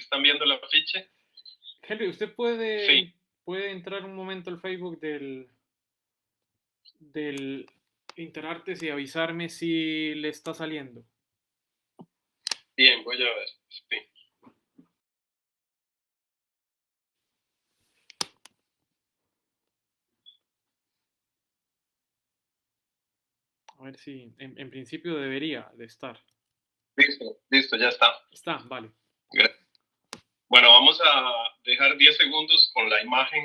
¿Están viendo el afiche? Henry, ¿usted Sí. puede entrar un momento al Facebook del Interartes y avisarme si le está saliendo? Bien, voy a ver. Sí. A ver si en principio debería de estar. Listo, ya está. Está, vale. Bueno, vamos a dejar 10 segundos con la imagen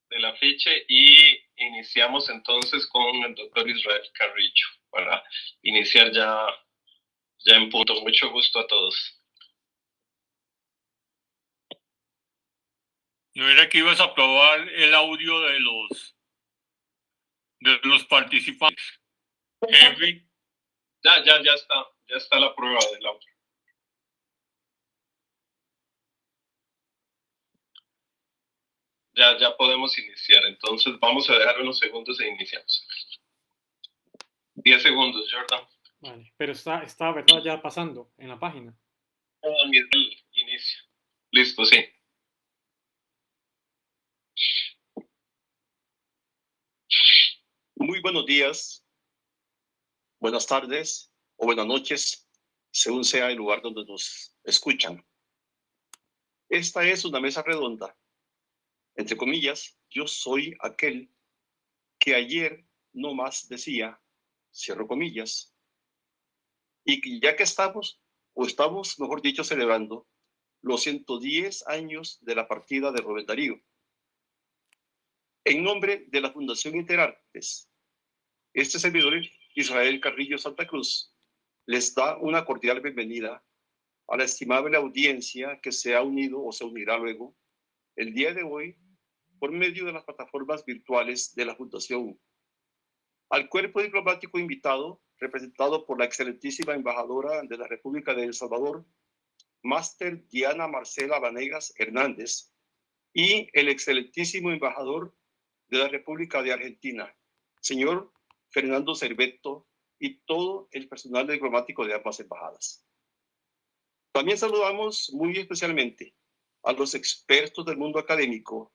del afiche y iniciamos entonces con el doctor Israel Carrillo para iniciar ya en punto. Mucho gusto a todos. Yo era que ibas a probar el audio de los participantes. Henry. Ya está la prueba del audio. Ya podemos iniciar. Entonces vamos a dejar unos segundos e iniciamos. 10 segundos, Jordan. Vale, pero está, ¿verdad? Ya pasando en la página. Inicio. Listo, sí. Muy buenos días, buenas tardes o buenas noches, según sea el lugar donde nos escuchan. Esta es una mesa redonda. Entre comillas, yo soy aquel que ayer no más decía, cierro comillas. Y ya que estamos, mejor dicho, celebrando los 110 años de la partida de Rubén Darío. En nombre de la Fundación Interartes, este servidor, Israel Carrillo Santa Cruz, les da una cordial bienvenida a la estimable audiencia que se ha unido o se unirá luego el día de hoy por medio de las plataformas virtuales de la Fundación. Al cuerpo diplomático invitado, representado por la excelentísima embajadora de la República de El Salvador, Máster Diana Marcela Vanegas Hernández, y el excelentísimo embajador de la República de Argentina, señor Fernando Cerveto, y todo el personal diplomático de ambas embajadas. También saludamos muy especialmente a los expertos del mundo académico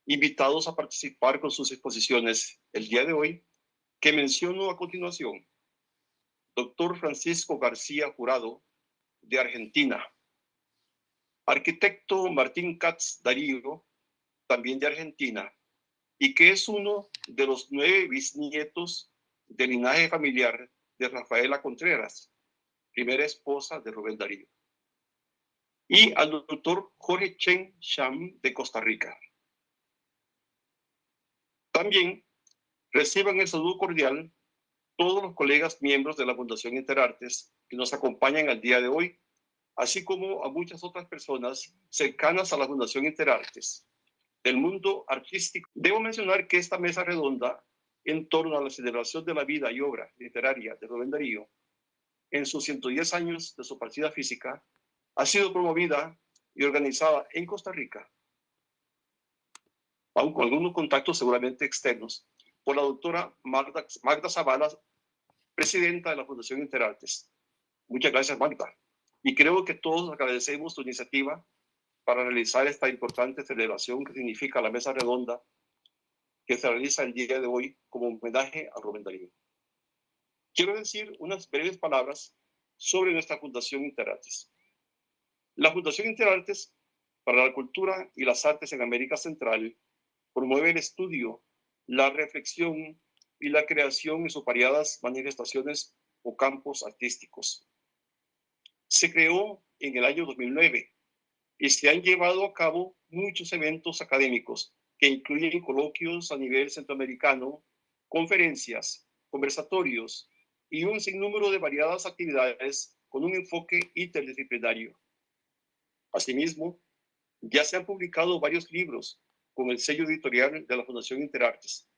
invitados a participar con sus exposiciones el día de hoy, que menciono a continuación. Doctor Francisco García Jurado, de Argentina. Arquitecto Martín Katz Darío, también de Argentina, y que es uno de los 9 bisnietos del linaje familiar de Rafaela Contreras, primera esposa de Rubén Darío. Y al doctor Jorge Chen Sham, de Costa Rica. También reciban el saludo cordial todos los colegas miembros de la Fundación Interartes que nos acompañan al día de hoy, así como a muchas otras personas cercanas a la Fundación Interartes del mundo artístico. Debo mencionar que esta mesa redonda en torno a la celebración de la vida y obra literaria de Rubén Darío en sus 110 años de su partida física ha sido promovida y organizada en Costa Rica, aun con algunos contactos seguramente externos, por la doctora Magda Zavala, presidenta de la Fundación Interartes. Muchas gracias, Magda. Y creo que todos agradecemos tu iniciativa para realizar esta importante celebración que significa la mesa redonda que se realiza el día de hoy como homenaje a Rubén Darío. Quiero decir unas breves palabras sobre nuestra Fundación Interartes. La Fundación Interartes para la Cultura y las Artes en América Central promueve el estudio, la reflexión y la creación en sus variadas manifestaciones o campos artísticos. Se creó en el año 2009 y se han llevado a cabo muchos eventos académicos que incluyen coloquios a nivel centroamericano, conferencias, conversatorios y un sinnúmero de variadas actividades con un enfoque interdisciplinario. Asimismo, ya se han publicado varios libros con el sello editorial de la Fundación Interartes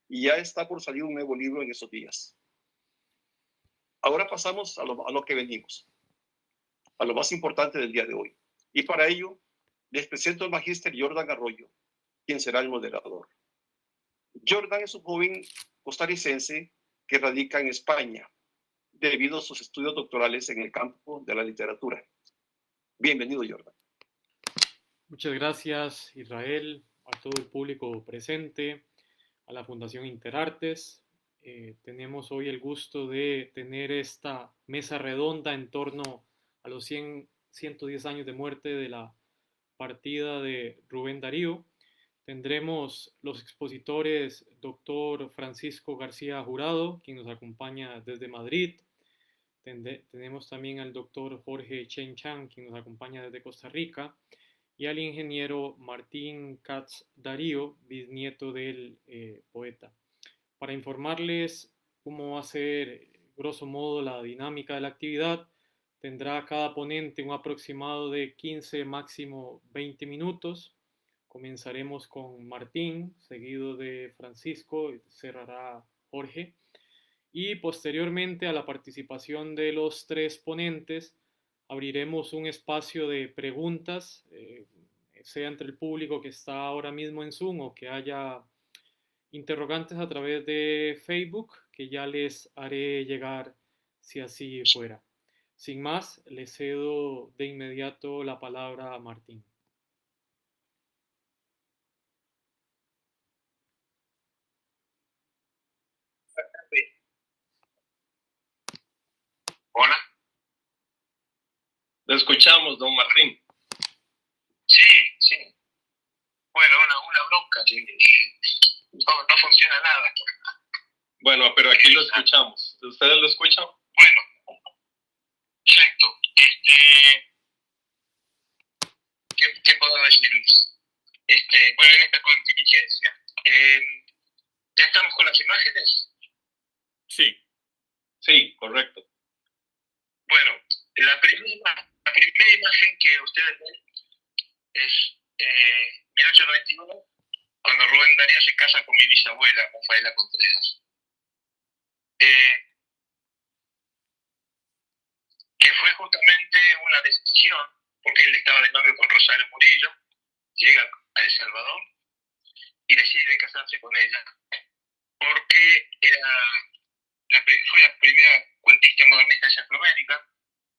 y ya está por salir un nuevo libro en estos días. Ahora pasamos a lo que venimos, a lo más importante del día de hoy. Y para ello, les presento al magíster Jordan Arroyo, quien será el moderador. Jordan es un joven costarricense que radica en España debido a sus estudios doctorales en el campo de la literatura. Bienvenido, Jordan. Muchas gracias, Israel, a todo el público presente, a la Fundación Interartes. Tenemos hoy el gusto de tener esta mesa redonda en torno a los 110 años de muerte de la partida de Rubén Darío. Tendremos los expositores doctor Francisco García Jurado, quien nos acompaña desde Madrid. Tenemos también al doctor Jorge Chen Chang, quien nos acompaña desde Costa Rica, y al ingeniero Martín Katz Darío, bisnieto del poeta. Para informarles cómo va a ser, grosso modo, la dinámica de la actividad, tendrá cada ponente un aproximado de 15, máximo 20 minutos. Comenzaremos con Martín, seguido de Francisco, y cerrará Jorge. Y posteriormente a la participación de los tres ponentes, abriremos un espacio de preguntas, sea entre el público que está ahora mismo en Zoom o que haya interrogantes a través de Facebook, que ya les haré llegar si así fuera. Sin más, le cedo de inmediato la palabra a Martín. Hola. Le escuchamos, don Martín. Sí. Bueno, una bronca que no funciona nada. Bueno, pero aquí lo escuchamos. ¿Ustedes lo escuchan? Bueno, perfecto. ¿Qué puedo decirles? Bueno, en esta contingencia. ¿Ya estamos con las imágenes? Sí, correcto. Bueno, la primera imagen que ustedes ven es 1891, cuando Rubén Darío se casa con mi bisabuela, Rafaela Contreras. Que fue justamente una decisión, porque él estaba de novio con Rosario Murillo, llega a El Salvador y decide casarse con ella, porque fue la primera cuentista modernista de Centroamérica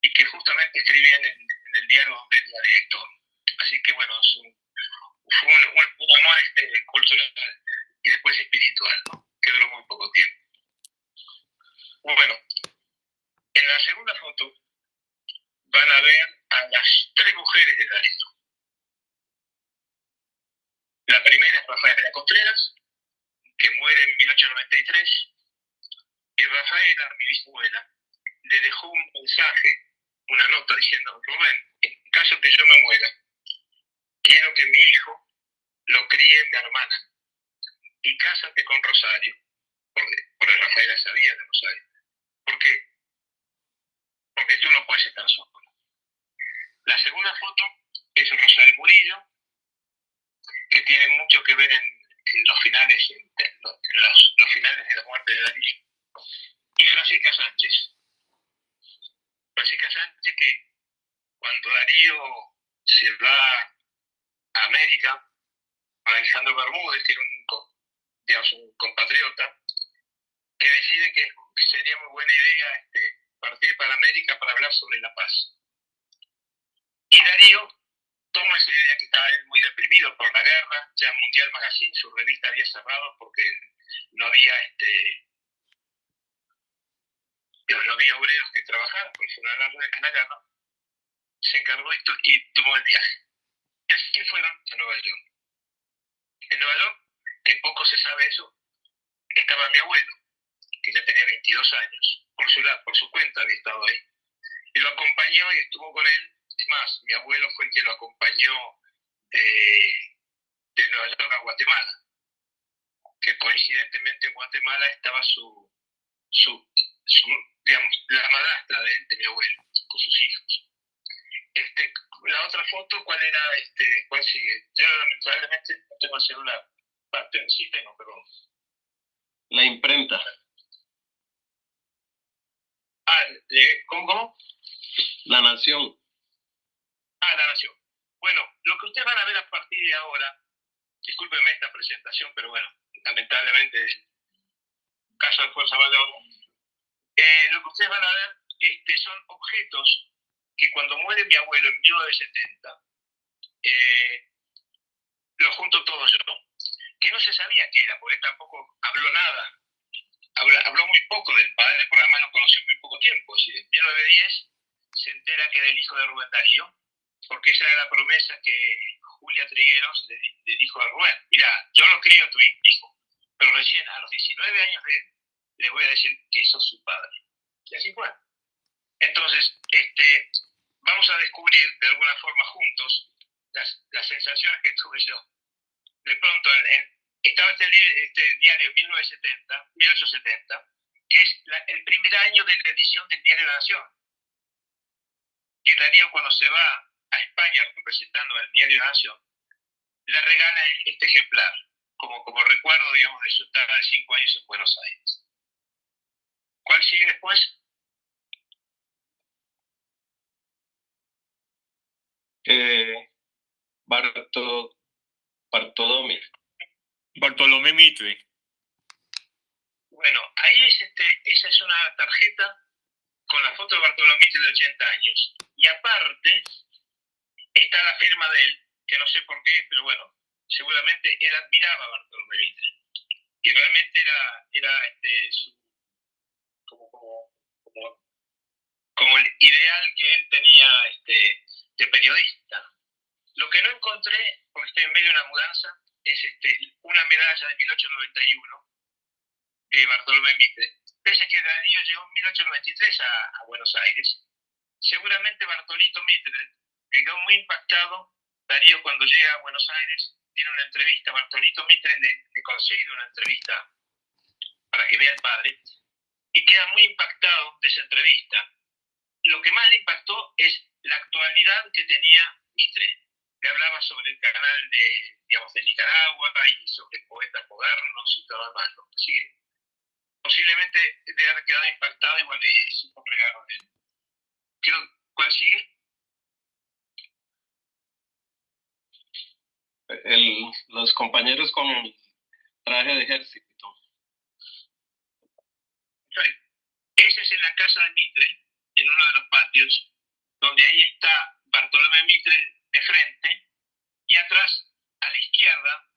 y que justamente escribía en el diario donde él era director. Así que bueno, fue un amor cultural y después espiritual, ¿no? Que duró muy poco tiempo. Bueno, en la segunda foto van a ver a las tres mujeres de Darío. La primera es Rafaela Contreras, que muere en 1893, y Rafaela, mi bisabuela, le dejó un mensaje, una nota diciendo: Rubén, en caso que yo me muera, quiero que mi hijo lo críe mi hermana y cásate con Rosario, porque Rafaela sabía de Rosario, porque tú no puedes estar solo. La segunda foto es Rosario Murillo, que tiene mucho que ver en los finales, los finales de la muerte de Darío, y Francisca Sánchez. Francisca Sánchez, que cuando Darío se va a América, a Alejandro Bermúdez, que era un compatriota, que decide que sería muy buena idea partir para América para hablar sobre la paz. Y Darío toma esa idea, que estaba él muy deprimido por la guerra. Ya Mundial Magazine, su revista, había cerrado porque no había obreros que trabajaran, porque fue una guerra. Se encargó y tomó el viaje. Y así fueron a Nueva York. En Nueva York, que poco se sabe eso, estaba mi abuelo, que ya tenía 22 años. Por su cuenta había estado ahí. Y lo acompañó y estuvo con él. Es más, mi abuelo fue el que lo acompañó de Nueva York a Guatemala, que coincidentemente en Guatemala estaba digamos, la madrastra de mi abuelo, con sus hijos. La otra foto, ¿cuál era? ¿Cuál sigue? Yo lamentablemente no tengo el celular. Sí tengo, pero... La imprenta. ¿Cómo? La Nación. La Nación. Bueno, lo que ustedes van a ver a partir de ahora, discúlpenme esta presentación, pero bueno, lamentablemente, caso de fuerza mayor, lo que ustedes van a ver son objetos que cuando muere mi abuelo en 1970, lo junto todo yo, que no se sabía qué era, porque él tampoco habló nada, habló muy poco del padre, porque además lo conoció muy poco tiempo. Es decir, en 1910 se entera que era el hijo de Rubén Darío, porque esa era la promesa que Julia Trigueros le dijo a Rubén: mira, yo lo crío a tu hijo, pero recién a los 19 años de él le voy a decir que sos su padre. Y así fue. Entonces, vamos a descubrir de alguna forma juntos las sensaciones que tuve yo. De pronto, estaba este diario 1870, que es el primer año de la edición del Diario de la Nación. Que Darío, cuando se va a España representando al Diario de la Nación, le regala este ejemplar, como recuerdo, digamos, de su estada de 5 años en Buenos Aires. ¿Cuál sigue después? Bartolomé Mitre. Bueno, ahí esa es una tarjeta con la foto de Bartolomé Mitre de 80 años. Y aparte está la firma de él, que no sé por qué, pero bueno, seguramente él admiraba a Bartolomé Mitre. Y realmente era como el ideal que él tenía de periodista. Lo que no encontré, porque estoy en medio de una mudanza, es una medalla de 1891 de Bartolomé Mitre. Pese a que Darío llegó en 1893 a Buenos Aires, seguramente Bartolito Mitre quedó muy impactado. Darío, cuando llega a Buenos Aires, tiene una entrevista. Bartolito Mitre le consigue una entrevista para que vea al padre, y queda muy impactado de esa entrevista. Lo que más le impactó es la actualidad que tenía Mitre. Le hablaba sobre el canal de Nicaragua y sobre poetas modernos y todo lo demás, ¿no? Así que posiblemente de haber quedado impactado y bueno, le hizo un regalo de él. ¿Cuál sigue? Los compañeros con el traje de ejército. Ese es en la casa de Mitre, en uno de los patios, donde ahí está Bartolomé Mitre de frente, y atrás, a la izquierda,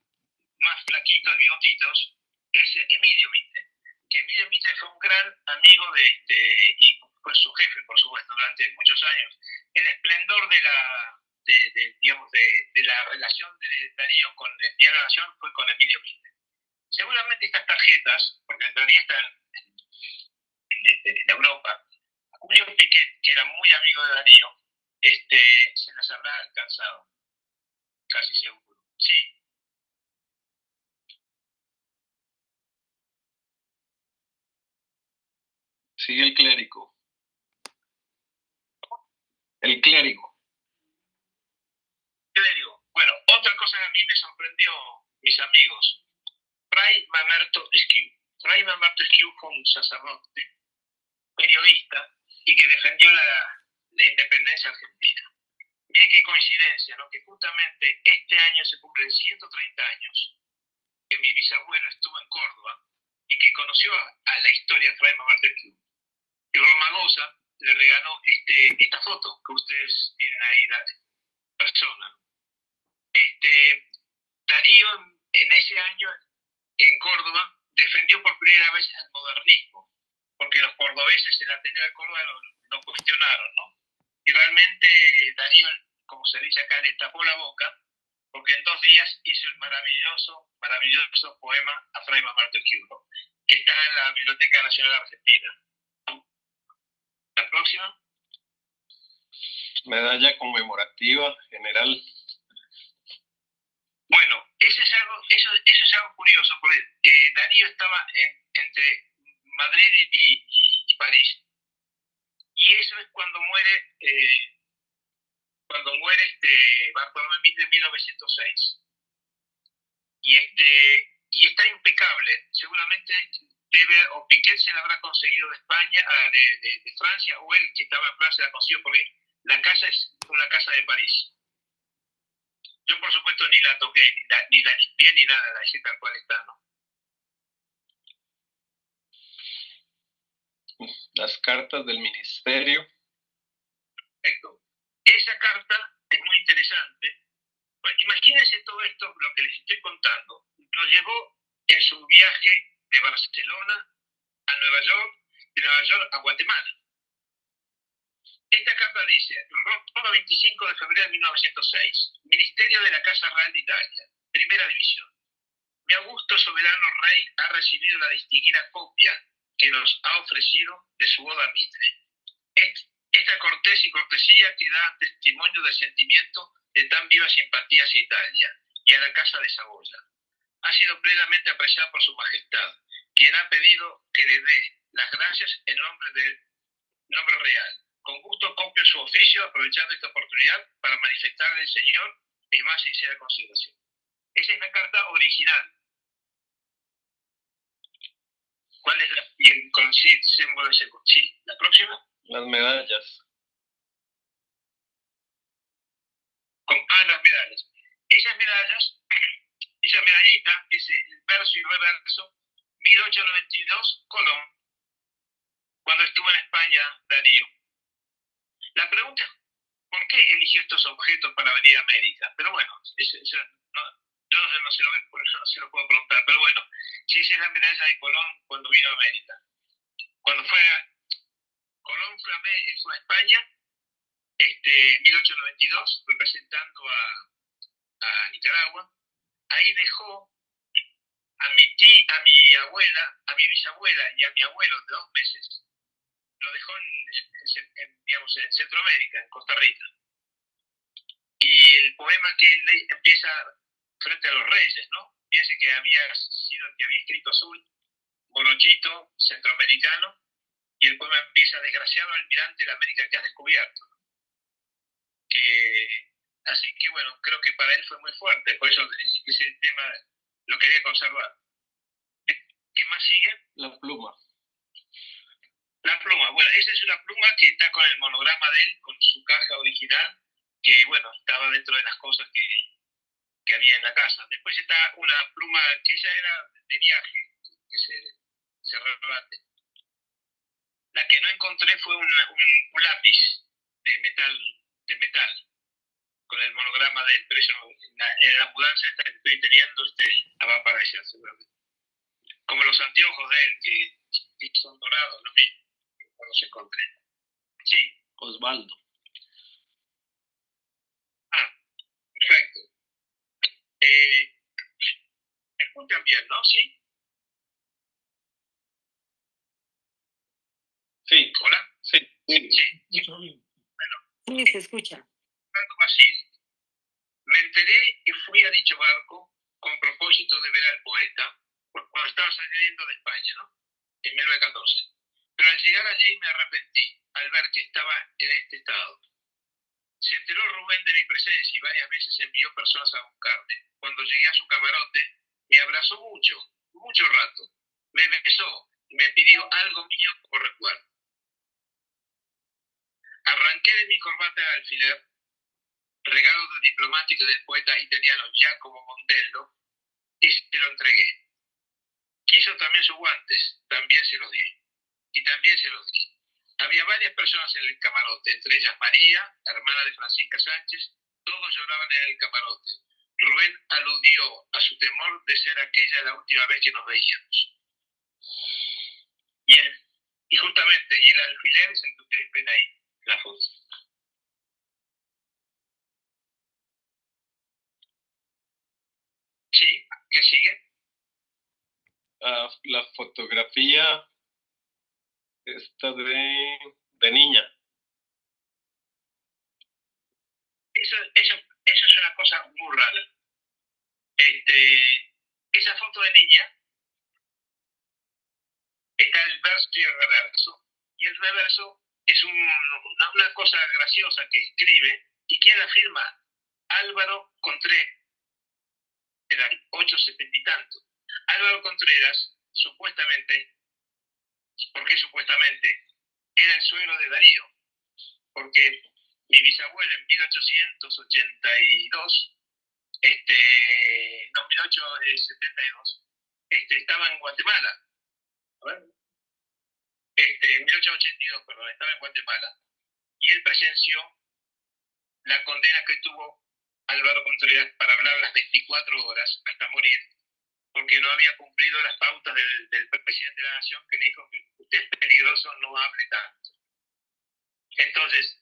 más flaquito, bigotitos, es Emilio Mitre. Que Emilio Mitre fue un gran amigo y fue su jefe, por supuesto, durante muchos años. El esplendor de la relación de Darío con el Diario de la Nación fue con Emilio Mitre. Seguramente estas tarjetas, porque todavía están en Europa, Julio Piquet, que era muy amigo de Darío, se las habrá alcanzado, casi seguro. Sí. Sigue el clérigo. El clérigo. Clérigo. Bueno, otra cosa que a mí me sorprendió, mis amigos, Fray Mamerto Esquiú. Fray Mamerto Esquiú fue un sacerdote, periodista, y que defendió la independencia argentina. Miren qué coincidencia, ¿no? Que justamente este año se cumplen 130 años que mi bisabuelo estuvo en Córdoba y que conoció a la historia de Fray Mamerto Esquiú. Y Romagosa le regaló esta foto que ustedes tienen ahí, la persona. Darío en ese año en Córdoba defendió por primera vez el modernismo, porque los cordobeses en el Ateneo de Córdoba lo cuestionaron, ¿no? Y realmente Darío, como se dice acá, le tapó la boca, porque en 2 días hizo el maravilloso poema a Fray Mamerto Esquiú, que está en la Biblioteca Nacional Argentina. La próxima. Medalla conmemorativa general. Bueno, eso es algo curioso, porque Darío estaba entre Madrid y París. Y eso es cuando muere Bartolomé Mitre en 1906. Y está impecable. Seguramente o Piquet se la habrá conseguido de España, de Francia, o él que estaba en Francia la consiguió, porque la casa es una casa de París. Yo, por supuesto, ni la toqué, ni la limpié, ni nada, la dejé tal cual está, ¿no? Las cartas del ministerio. Perfecto. Esa carta es muy interesante. Pues imagínense todo esto, lo que les estoy contando. Lo llevó en su viaje de Barcelona a Nueva York, de Nueva York a Guatemala. Esta carta dice, Roma, 25 de febrero de 1906, Ministerio de la Casa Real de Italia, Primera División. Mi augusto soberano rey ha recibido la distinguida copia que nos ha ofrecido de su Oda Mitre. Esta cortés y cortesía que da testimonio del sentimiento de tan viva simpatía hacia Italia y a la Casa de Saboya. Ha sido plenamente apreciada por su majestad, quien ha pedido que le dé las gracias en nombre real. Con gusto copio su oficio, aprovechando esta oportunidad para manifestarle al Señor mi más sincera consideración. Esa es la carta original. ¿Cuál es con el símbolo de ese? Sí, la próxima. Las medallas. Las medallas. Esas medallas, esa medallita, ese verso y reverso, 1892, Colón, cuando estuvo en España, Darío. La pregunta es, ¿por qué eligió estos objetos para venir a América? Pero bueno, yo no se lo veo, por eso no se lo puedo preguntar. Pero bueno, si esa es la medalla de Colón cuando vino a América. Cuando Colón fue a España, 1892, representando a Nicaragua. Ahí dejó a mi abuela, a mi bisabuela y a mi abuelo de 2 meses. Lo dejó en Centroamérica, en Costa Rica. Y el poema que empieza frente a los reyes, ¿no? Piense que había sido el que había escrito Azul, Morochito, centroamericano, y el poema empieza, desgraciado almirante de la América que has descubierto. Así que bueno, creo que para él fue muy fuerte, por eso ese tema lo quería conservar. ¿Qué más sigue? La pluma. La pluma, bueno, esa es una pluma que está con el monograma de él, con su caja original, que bueno, estaba dentro de las cosas que había en la casa. Después está una pluma que esa era de viaje, que se rebate. La que no encontré fue un lápiz de metal, con el monograma del precio. En la mudanza esta que estoy teniendo, va a aparecer seguramente. Como los anteojos de él, que son dorados, lo mismo, no los encontré. Sí. Osvaldo. Perfecto. ¿Me escuchan bien, no? ¿Sí? Sí. ¿Hola? Sí. Sí. Sí, se escucha. Barco Basile. Me enteré y fui a dicho barco con propósito de ver al poeta cuando estaba saliendo de España, ¿no? En 1914. Pero al llegar allí me arrepentí al ver que estaba en este estado. Se enteró Rubén de mi presencia y varias veces envió personas a buscarme. Cuando llegué a su camarote, me abrazó mucho rato. Me besó y me pidió algo mío como recuerdo. Arranqué de mi corbata de alfiler, regalo de diplomático del poeta italiano Giacomo Mondello, y se lo entregué. Quiso también sus guantes, también se los di. Y también se los di. Había varias personas en el camarote, entre ellas María, hermana de Francisca Sánchez. Todos lloraban en el camarote. Rubén aludió a su temor de ser aquella la última vez que nos veíamos. Y justamente, y el alfiler es el que ustedes ven ahí, la foto. Sí, ¿qué sigue? La fotografía esta de niña. Eso es una cosa muy rara. Esa foto de niña está el verso y el reverso. Y el reverso es una cosa graciosa que escribe. ¿Y quién la firma? Álvaro Contreras, era 870 y tanto. Álvaro Contreras, supuestamente, porque supuestamente era el suegro de Darío, porque mi bisabuelo en 1882, 1872, estaba en Guatemala. A ver. 1882, perdón, estaba en Guatemala. Y él presenció la condena que tuvo Álvaro Contreras para hablar las 24 horas hasta morir, porque no había cumplido las pautas del presidente de la Nación, que le dijo que usted es peligroso, no hable tanto. Entonces,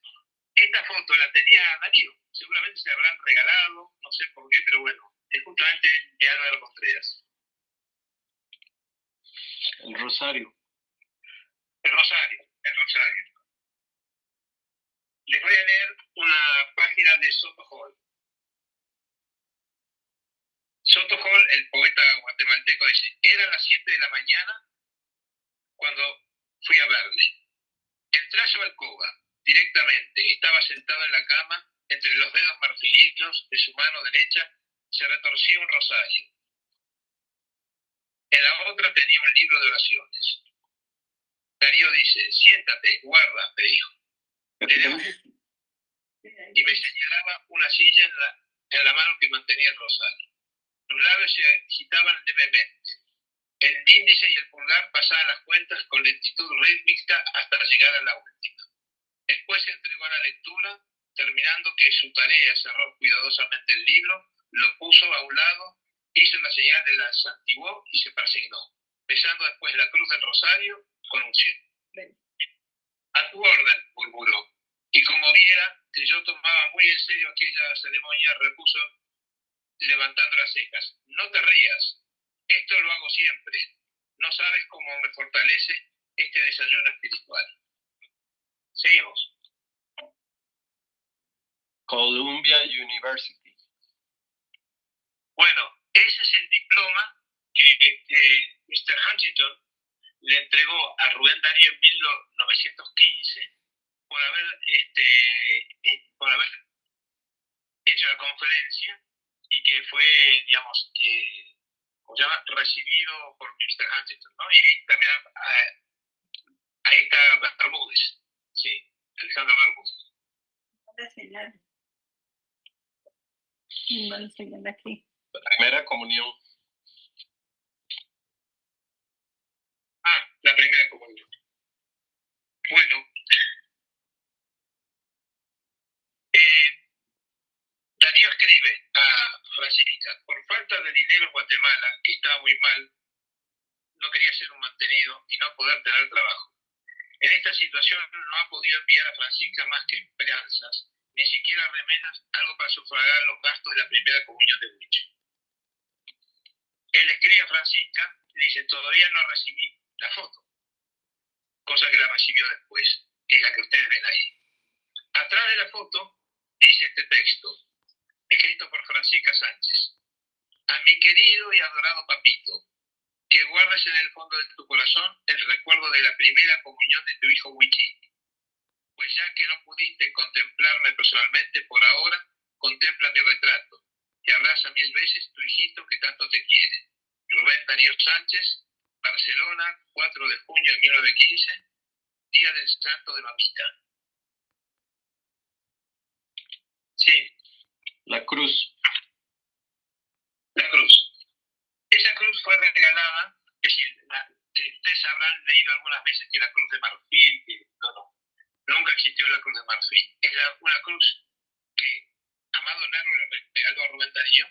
esta foto la tenía Darío, seguramente se la habrán regalado, no sé por qué, pero bueno, es justamente de Álvaro Contreras. El Rosario. El Rosario. Les voy a leer una página de Soto Hall. Soto Hall, el poeta guatemalteco, dice: eran las 7 de la mañana cuando fui a verle. Entré a su alcoba directamente. Estaba sentado en la cama. Entre los dedos marfilinos de su mano derecha se retorcía un rosario. En la otra tenía un libro de oraciones. Darío dice: siéntate, guarda, me dijo. Y me señalaba una silla en la mano que mantenía el rosario. Sus labios se agitaban levemente. El índice y el pulgar pasaban las cuentas con lentitud rítmica hasta llegar a la última. Después se entregó a la lectura, terminando que su tarea, cerró cuidadosamente el libro, lo puso a un lado, hizo la señal de la santiguó y se persignó, besando después la cruz del rosario con unción. A tu orden, murmuró, y como viera que yo tomaba muy en serio aquella ceremonia, repuso levantando las cejas: no te rías, esto lo hago siempre, no sabes cómo me fortalece este desayuno espiritual. Seguimos. Columbia University. Bueno, ese es el diploma que Mr. Huntington le entregó a Rubén Darío en 1915 por haber hecho la conferencia y que fue, digamos, recibido por Mr. Huntington, ¿no? Y ahí también ahí está Bermúdez, sí, Alejandro Bermúdez. Aquí. La primera comunión. La primera comunión. Bueno, Darío escribe a Francisca: por falta de dinero en Guatemala, que estaba muy mal, no quería ser un mantenido y no poder tener trabajo. En esta situación no ha podido enviar a Francisca más que esperanzas, ni siquiera remeras, algo para sufragar los gastos de la primera comunión de Huicho. Él escribe a Francisca, le dice: todavía no recibí la foto, cosa que la recibió después, que es la que ustedes ven ahí. Atrás de la foto dice este texto, escrito por Francisca Sánchez: a mi querido y adorado papito, que guardes en el fondo de tu corazón el recuerdo de la primera comunión de tu hijo Huichi, pues ya que no pudiste contemplarme personalmente, por ahora contempla mi retrato y abraza 1000 veces tu hijito que tanto te quiere. Rubén Darío Sánchez, Barcelona, 4 de junio de 1915, día del santo de Mamita. Sí. La cruz. La cruz. Esa cruz fue regalada, que ustedes habrán leído algunas veces que la cruz de marfil, que nunca existió la cruz de marfil. Es una cruz que Amado Nervo le regaló a Rubén Darío.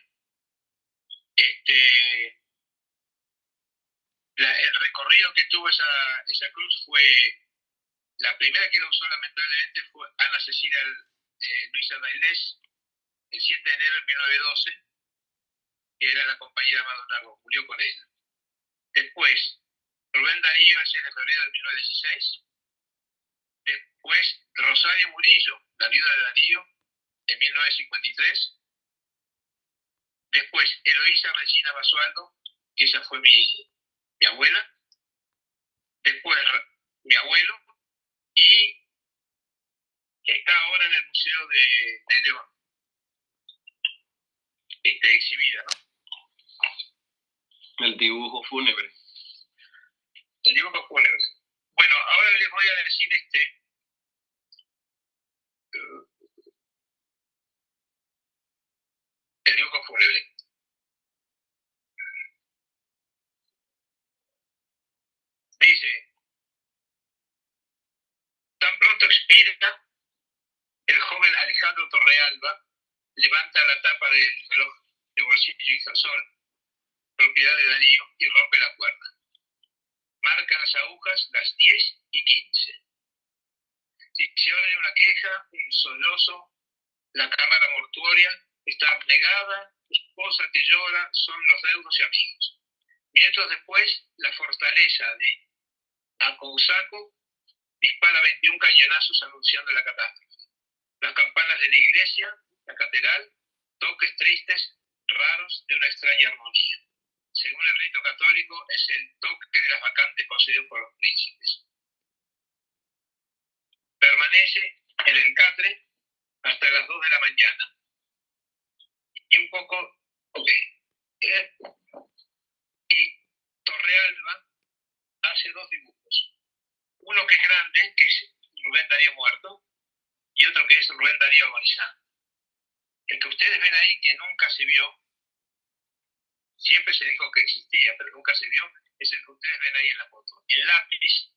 El recorrido que tuvo esa cruz fue, la primera que la usó lamentablemente fue Ana Cecilia Luisa Dailés, el 7 de enero de 1912, que era la compañera Amado Nervo, murió con ella. Después, Rubén Darío el 6 de febrero de 1916. Después, Rosario Murillo, la viuda de Darío, en 1953. Después, Eloísa Regina Basualdo, que esa fue mi abuela. Después, mi abuelo. Y está ahora en el Museo de León, exhibida, ¿no? El dibujo fúnebre. El dibujo fúnebre. Bueno, ahora les voy a decir el dibujo fúnebre. Dice: tan pronto expira, el joven Alejandro Torrealba levanta la tapa del reloj de bolsillo Ingersol, propiedad de Darío, y rompe la cuerda. Marcan las agujas las 10:15. Si se oye una queja, un sollozo, la cámara mortuoria está abnegada, esposa que llora, son los deudos y amigos. Minutos después, la fortaleza de Acousaco dispara 21 cañonazos anunciando la catástrofe. Las campanas de la iglesia, la catedral, toques tristes, raros, de una extraña armonía. Según el rito católico, es el toque de las vacantes concedido por los príncipes. Permanece en el catre hasta las 2 de la mañana. Y un poco, y Torrealba hace 2 dibujos. Uno que es grande, que es Rubén Darío muerto, y otro que es Rubén Darío agonizando. El que ustedes ven ahí, que nunca se vio, siempre se dijo que existía, pero nunca se vio, es el que ustedes ven ahí en la foto. El lápiz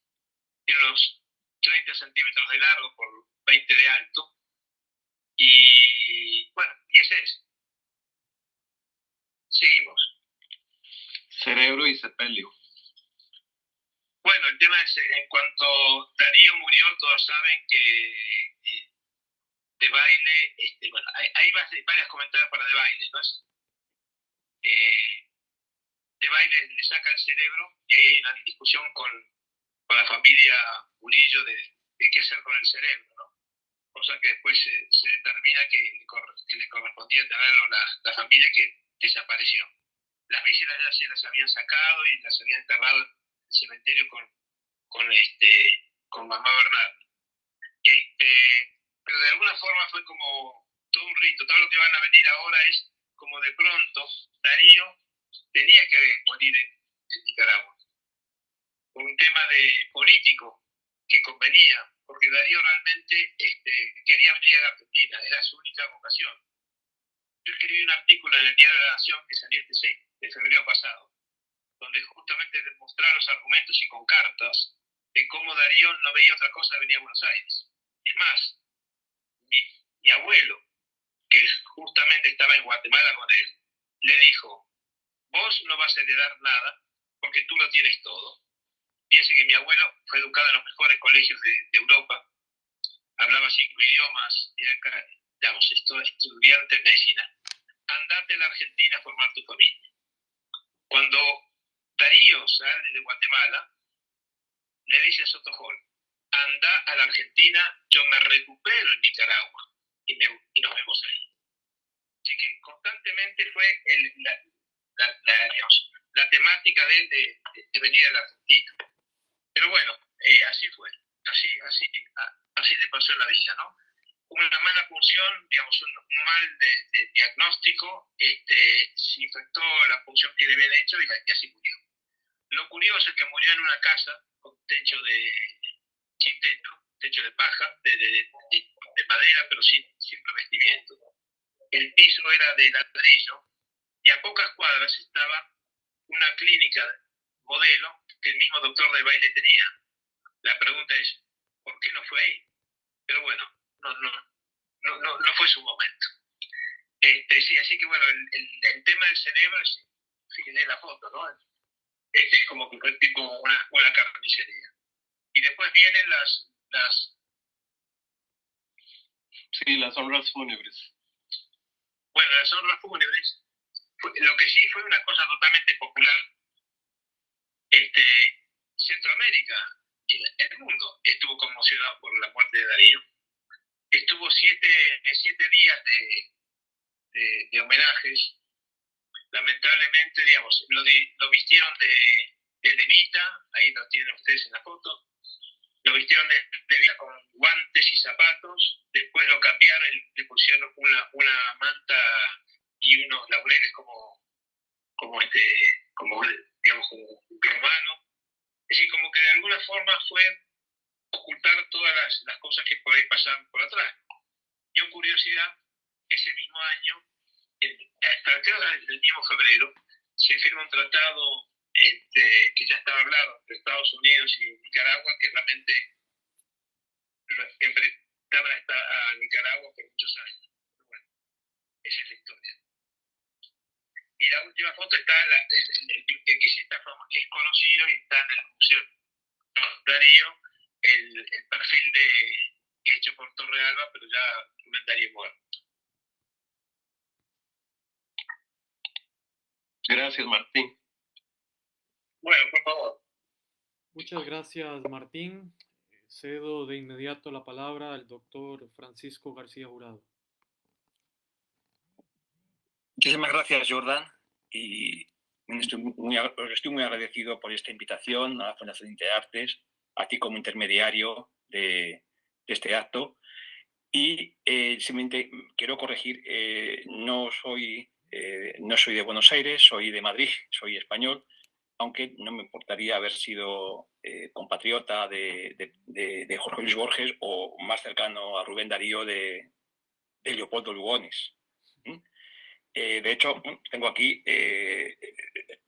tiene unos 30 centímetros de largo por 20 de alto, y bueno, y ese es. Seguimos. Cerebro y sepelio. Bueno, el tema es, en cuanto Darío murió, todos saben que de baile, bueno, hay varios comentarios para de baile, ¿no? De baile le saca el cerebro y ahí hay una discusión con la familia Murillo de qué hacer con el cerebro, ¿no? Cosa que después se determina que le correspondía tenerlo la familia, que desapareció. Las vísceras ya se las habían sacado y las habían enterrado en el cementerio con mamá Bernardo. Pero de alguna forma fue como todo un rito. Todo lo que van a venir ahora es como de pronto Darío tenía que morir en Nicaragua. Por un tema político que convenía, porque Darío realmente quería venir a la Argentina, era su única vocación. Yo escribí un artículo en el Diario de la Nación que salió este 6 de febrero pasado, donde justamente demostraba los argumentos y con cartas de cómo Darío no veía otra cosa de venir a Buenos Aires. Es más, mi abuelo, que justamente estaba en Guatemala con él, le dijo: vos no vas a heredar nada porque tú lo tienes todo. Piense que mi abuelo fue educado en los mejores colegios de Europa, hablaba 5 idiomas, era, digamos, estudiante de medicina. Andate a la Argentina a formar tu familia. Cuando Darío sale de Guatemala, le dice a Sotojol: anda a la Argentina, yo me recupero en Nicaragua y nos vemos ahí. Así que constantemente fue la temática de él de venir a la Argentina. Pero bueno, así fue, así le pasó en la vida, ¿no? Una mala punción, digamos, un mal de diagnóstico, se infectó la punción que le habían hecho y así murió. Lo curioso es que murió en una casa con sin techo de paja, de madera, pero sin revestimiento. El piso era de ladrillo y a pocas cuadras estaba una clínica modelo que el mismo doctor de baile tenía. La pregunta es, ¿por qué no fue ahí? Pero bueno, no fue su momento. Sí, así que bueno, el tema del cerebro es, fíjense la foto, ¿no? Es como tipo una carnicería. Y después vienen las honras fúnebres. Bueno, las honras fúnebres, lo que sí fue una cosa totalmente popular. Centroamérica, el mundo estuvo conmocionado por la muerte de Darío. Estuvo 7 días de homenajes. Lamentablemente, digamos, lo vistieron de levita, ahí lo tienen ustedes en la foto. Lo vistieron de levita con guantes y zapatos. Después lo cambiaron y le pusieron una manta y unos laureles como digamos, como romano. Es decir, como que de alguna forma fue ocultar todas las cosas que por ahí pasaban por atrás. Yo, curiosidad, ese mismo año, hasta el mismo febrero, se firma un tratado que ya estaba hablado entre Estados Unidos y Nicaragua, que realmente dictaban a Nicaragua por muchos años. Pero bueno, esa es la historia. Y la última foto está, el que sí es conocido y está en el museo Darío, el perfil hecho por Torrealba, pero ya Rubén Darío muerto. Gracias, Martín. Bueno, por favor. Muchas gracias, Martín. Cedo de inmediato la palabra al doctor Francisco García Jurado. Muchísimas gracias, Jordan, y estoy muy agradecido por esta invitación a la Fundación Interartes, a ti como intermediario de este acto. Y simplemente quiero corregir, no soy de Buenos Aires, soy de Madrid, soy español, aunque no me importaría haber sido compatriota de Jorge Luis Borges o más cercano a Rubén Darío de Leopoldo Lugones. De hecho, tengo aquí,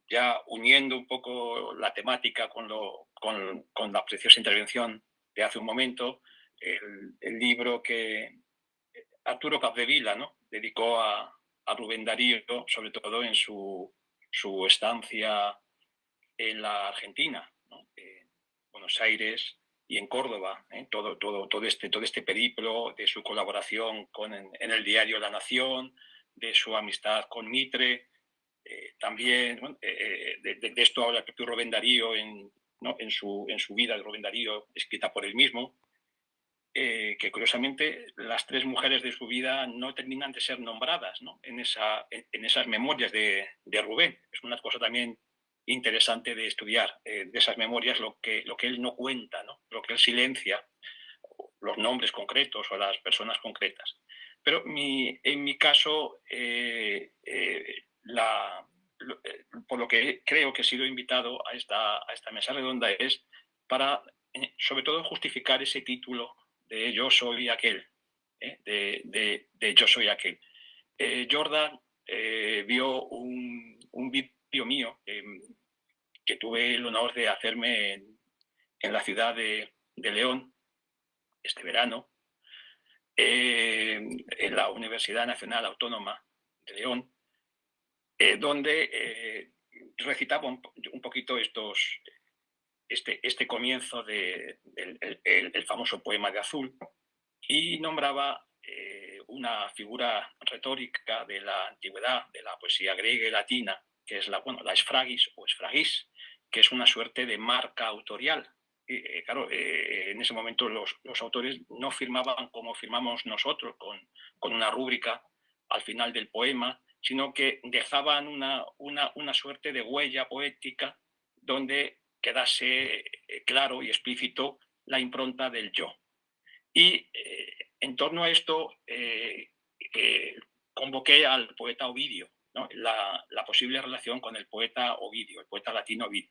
ya uniendo un poco la temática con la preciosa intervención de hace un momento, el libro que Arturo Capdevila, ¿no?, dedicó a Rubén Darío, sobre todo en su estancia en la Argentina, ¿no?, en Buenos Aires y en Córdoba, todo este periplo de su colaboración en el diario La Nación, de su amistad con Mitre, también, bueno, de esto habla el propio Rubén Darío en su vida de Rubén Darío, escrita por él mismo, que curiosamente las tres mujeres de su vida no terminan de ser nombradas, ¿no?, en esas memorias de Rubén. Es una cosa también interesante de estudiar, de esas memorias, lo que él no cuenta, ¿no?, lo que él silencia, los nombres concretos o las personas concretas. Pero en mi caso, por lo que creo que he sido invitado a esta mesa redonda es para, sobre todo, justificar ese título de Yo soy aquel, de Yo soy aquel. Jordan vio un vídeo mío que tuve el honor de hacerme en la ciudad de León este verano, en la Universidad Nacional Autónoma de León, donde recitaba un poquito este comienzo del famoso poema de Azul, y nombraba una figura retórica de la antigüedad, de la poesía griega y latina, que es la esfragis o esfragis, que es una suerte de marca autorial. Claro, en ese momento los autores no firmaban como firmamos nosotros, con una rúbrica al final del poema, sino que dejaban una suerte de huella poética donde quedase claro y explícito la impronta del yo. Y en torno a esto convoqué al poeta Ovidio, ¿no?, la posible relación con el poeta Ovidio, el poeta latino Ovidio.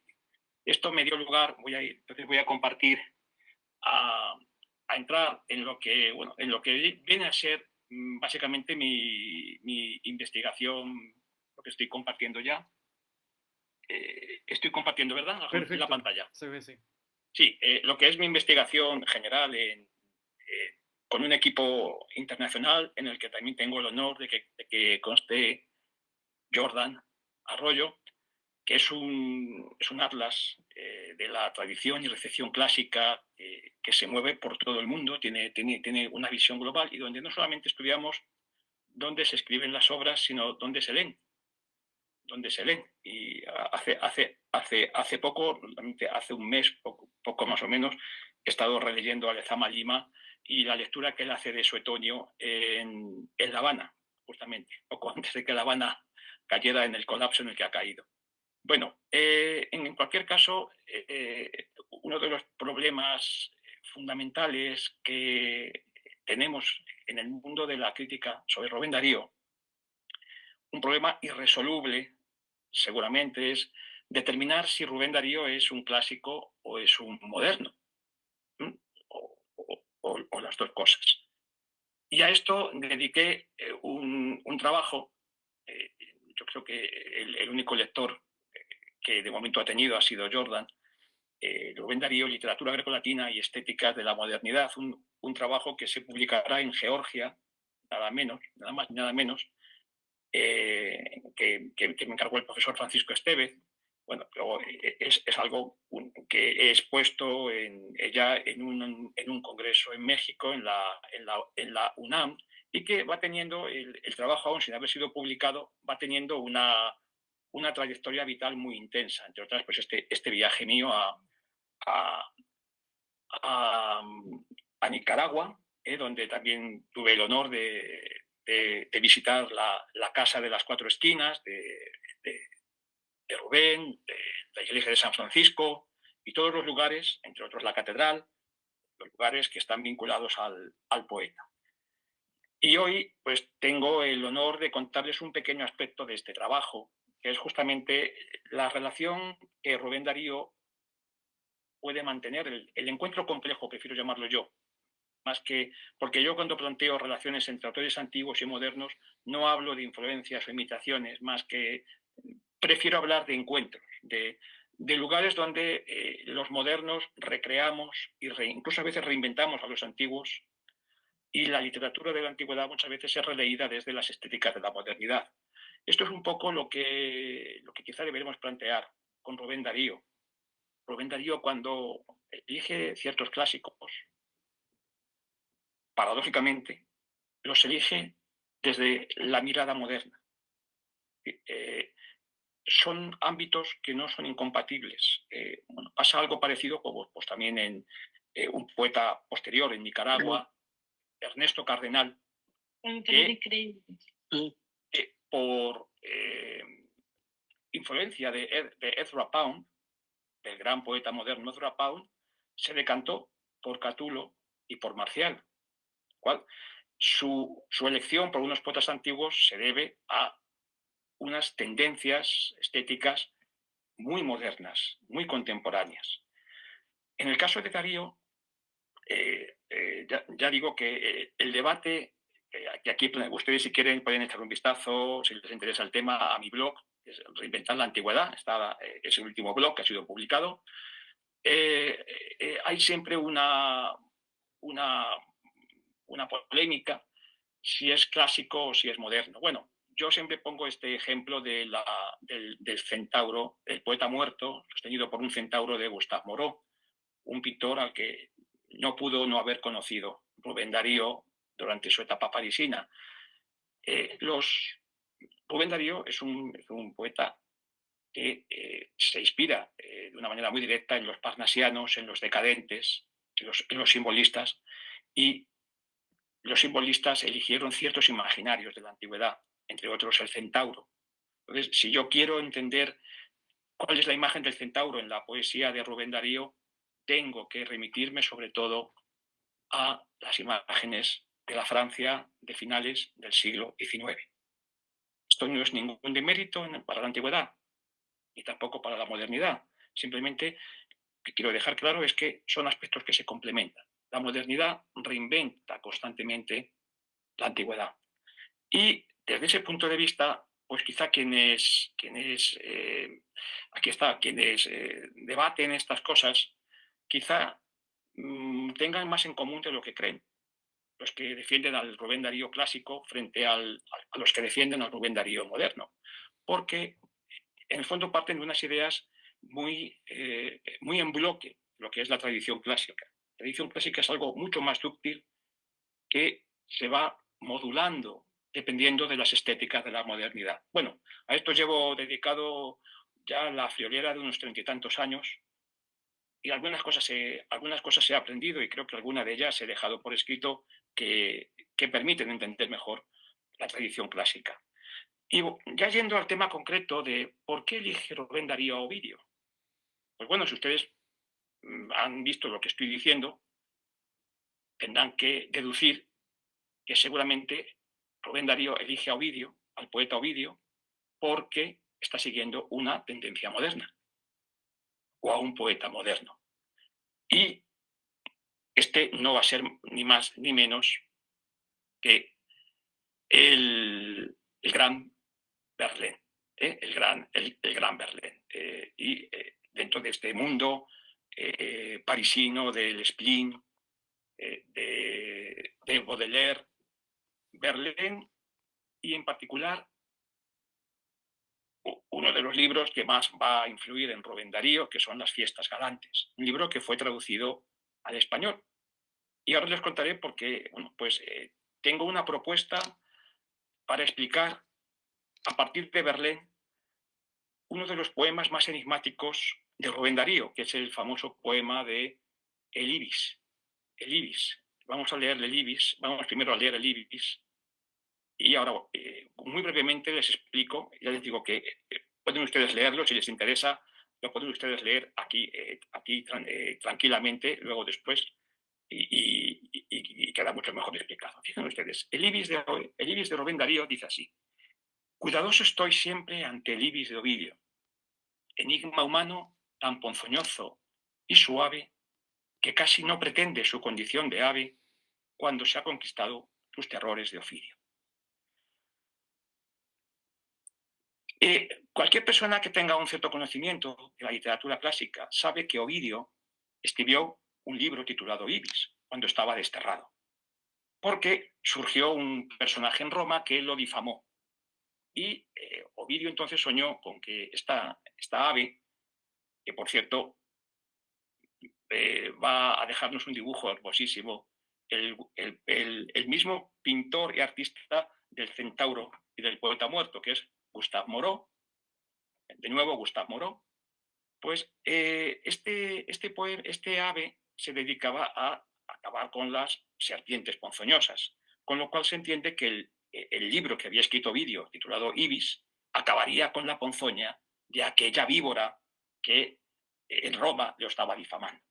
Esto me dio lugar, voy a compartir, a entrar en lo que viene a ser básicamente mi investigación, lo que estoy compartiendo ya. Estoy compartiendo, ¿verdad?, la pantalla. Se ve, sí. Sí, lo que es mi investigación general con un equipo internacional en el que también tengo el honor de que conste Jordan Arroyo, que es un atlas de la tradición y recepción clásica que se mueve por todo el mundo, tiene una visión global y donde no solamente estudiamos dónde se escriben las obras, sino dónde se leen. Y hace poco, hace un mes, poco más o menos, he estado releyendo a Lezama Lima y la lectura que él hace de Suetonio en La Habana, justamente, poco antes de que La Habana cayera en el colapso en el que ha caído. Bueno, en cualquier caso, uno de los problemas fundamentales que tenemos en el mundo de la crítica sobre Rubén Darío, un problema irresoluble, seguramente, es determinar si Rubén Darío es un clásico o es un moderno, o las dos cosas. Y a esto dediqué un trabajo. Yo creo que el único lector que de momento ha tenido ha sido Jordan. Rubén Darío, literatura grecolatina y estética de la modernidad, un trabajo que se publicará en Georgia, nada menos, nada más, nada menos, que me encargó el profesor Francisco Estevez. Bueno, pero es algo que he expuesto ya en un congreso en México, en la UNAM, y que va teniendo, el trabajo aún sin haber sido publicado, va teniendo una trayectoria vital muy intensa. Entre otras, pues este viaje mío a Nicaragua, donde también tuve el honor de visitar la Casa de las Cuatro Esquinas, de Rubén, de la iglesia de San Francisco y todos los lugares, entre otros la catedral, los lugares que están vinculados al poeta. Y hoy pues tengo el honor de contarles un pequeño aspecto de este trabajo, que es justamente la relación que Rubén Darío puede mantener, el encuentro complejo, prefiero llamarlo yo, más que, porque yo cuando planteo relaciones entre autores antiguos y modernos no hablo de influencias o imitaciones, más que prefiero hablar de encuentros, de lugares donde los modernos recreamos y incluso a veces reinventamos a los antiguos, y la literatura de la antigüedad muchas veces es releída desde las estéticas de la modernidad. Esto es un poco lo que quizá deberemos plantear con Rubén Darío. Rubén Darío, cuando elige ciertos clásicos, paradójicamente, los elige desde la mirada moderna. Son ámbitos que no son incompatibles. Bueno, pasa algo parecido pues también en un poeta posterior en Nicaragua, Ernesto Cardenal, que por influencia de Ezra Pound, del gran poeta moderno Ezra Pound, se decantó por Catulo y por Marcial. ¿Cuál? Su elección por unos poetas antiguos se debe a unas tendencias estéticas muy modernas, muy contemporáneas. En el caso de Darío, ya digo que el debate, que aquí ustedes si quieren pueden echar un vistazo, si les interesa el tema, a mi blog, es Reinventar la Antigüedad, es el último blog que ha sido publicado. Hay siempre una polémica si es clásico o si es moderno. Bueno, yo siempre pongo este ejemplo del centauro, el poeta muerto, sostenido por un centauro de Gustave Moreau, un pintor al que no pudo no haber conocido Rubén Darío durante su etapa parisina. Rubén Darío es un poeta que se inspira de una manera muy directa en los parnasianos, en los decadentes, en los simbolistas, y los simbolistas eligieron ciertos imaginarios de la antigüedad, entre otros el centauro. Entonces, si yo quiero entender cuál es la imagen del centauro en la poesía de Rubén Darío, tengo que remitirme sobre todo a las imágenes de la Francia de finales del siglo XIX. Esto no es ningún demérito para la antigüedad, ni tampoco para la modernidad. Simplemente lo que quiero dejar claro es que son aspectos que se complementan. La modernidad reinventa constantemente la antigüedad. Y desde ese punto de vista, pues quizá quienes debaten estas cosas, quizá tengan más en común de lo que creen. Los que defienden al Rubén Darío clásico frente a los que defienden al Rubén Darío moderno. Porque en el fondo parten de unas ideas muy en bloque, lo que es la tradición clásica. La tradición clásica es algo mucho más dúctil que se va modulando dependiendo de las estéticas de la modernidad. Bueno, a esto llevo dedicado ya la friolera de unos 30 y tantos años, y algunas cosas he aprendido, y creo que alguna de ellas he dejado por escrito que permiten entender mejor la tradición clásica. Y ya yendo al tema concreto de por qué elige Rubén Darío a Ovidio. Pues bueno, si ustedes han visto lo que estoy diciendo, tendrán que deducir que seguramente Rubén Darío elige a Ovidio, al poeta Ovidio, porque está siguiendo una tendencia moderna o a un poeta moderno. Y este no va a ser ni más ni menos que el gran Verlaine, el gran Verlaine. Y dentro de este mundo parisino del spleen, de Baudelaire, Verlaine y en particular uno de los libros que más va a influir en Rubén Darío, que son Las fiestas galantes, un libro que fue traducido al español. Y ahora les contaré porque tengo una propuesta para explicar, a partir de Verlaine, uno de los poemas más enigmáticos de Rubén Darío, que es el famoso poema de El Ibis. El Ibis. Vamos a leer el Ibis, vamos primero a leer el Ibis y ahora muy brevemente les explico, ya les digo que pueden ustedes leerlo si les interesa, lo pueden ustedes leer aquí tranquilamente, luego después, y queda mucho mejor explicado. Fíjense ustedes, el Ibis de Rubén Darío dice así: cuidadoso estoy siempre ante el Ibis de Ovidio, enigma humano tan ponzoñoso y suave que casi no pretende su condición de ave cuando se ha conquistado sus terrores de Ofidio. Cualquier persona que tenga un cierto conocimiento de la literatura clásica sabe que Ovidio escribió un libro titulado Ibis cuando estaba desterrado, porque surgió un personaje en Roma que lo difamó. Y Ovidio entonces soñó con que esta ave, que por cierto va a dejarnos un dibujo hermosísimo, el mismo pintor y artista del Centauro y del poeta muerto, que es Gustave Moreau, de nuevo Gustave Moreau, pues este ave se dedicaba a acabar con las serpientes ponzoñosas, con lo cual se entiende que el libro que había escrito Ovidio, titulado Ibis, acabaría con la ponzoña de aquella víbora que en Roma lo estaba difamando.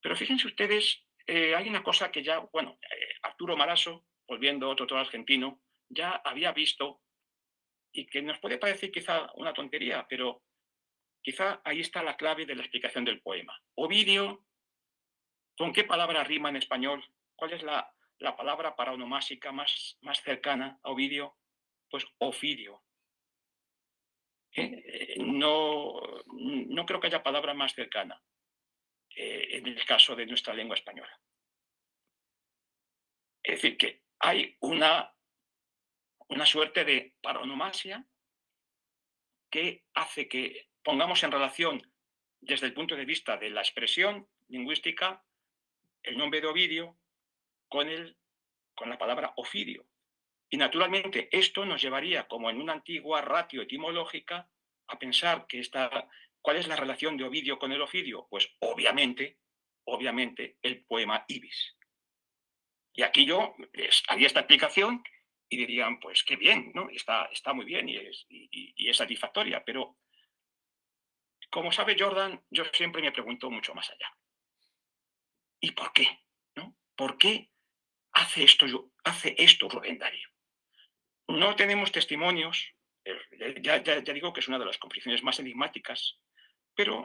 Pero fíjense ustedes, hay una cosa que ya, Arturo Maraso, volviendo otro todo argentino, ya había visto y que nos puede parecer quizá una tontería, pero quizá ahí está la clave de la explicación del poema. Ovidio, ¿con qué palabra rima en español? ¿Cuál es la palabra paronomásica más cercana a Ovidio? Pues ofidio. No creo que haya palabra más cercana en el caso de nuestra lengua española. Es decir, que hay una suerte de paronomasia que hace que pongamos en relación, desde el punto de vista de la expresión lingüística, el nombre de Ovidio con la palabra ofidio. Y naturalmente esto nos llevaría, como en una antigua ratio etimológica, a pensar que ¿cuál es la relación de Ovidio con el ofidio? Pues obviamente el poema Ibis. Y aquí yo les haría esta explicación y dirían, pues qué bien, ¿no? Está muy bien y es satisfactoria, pero como sabe Jordan, yo siempre me pregunto mucho más allá. ¿Y por qué? ¿No? ¿Por qué hace esto Rubén Darío? No tenemos testimonios, ya digo que es una de las composiciones más enigmáticas, pero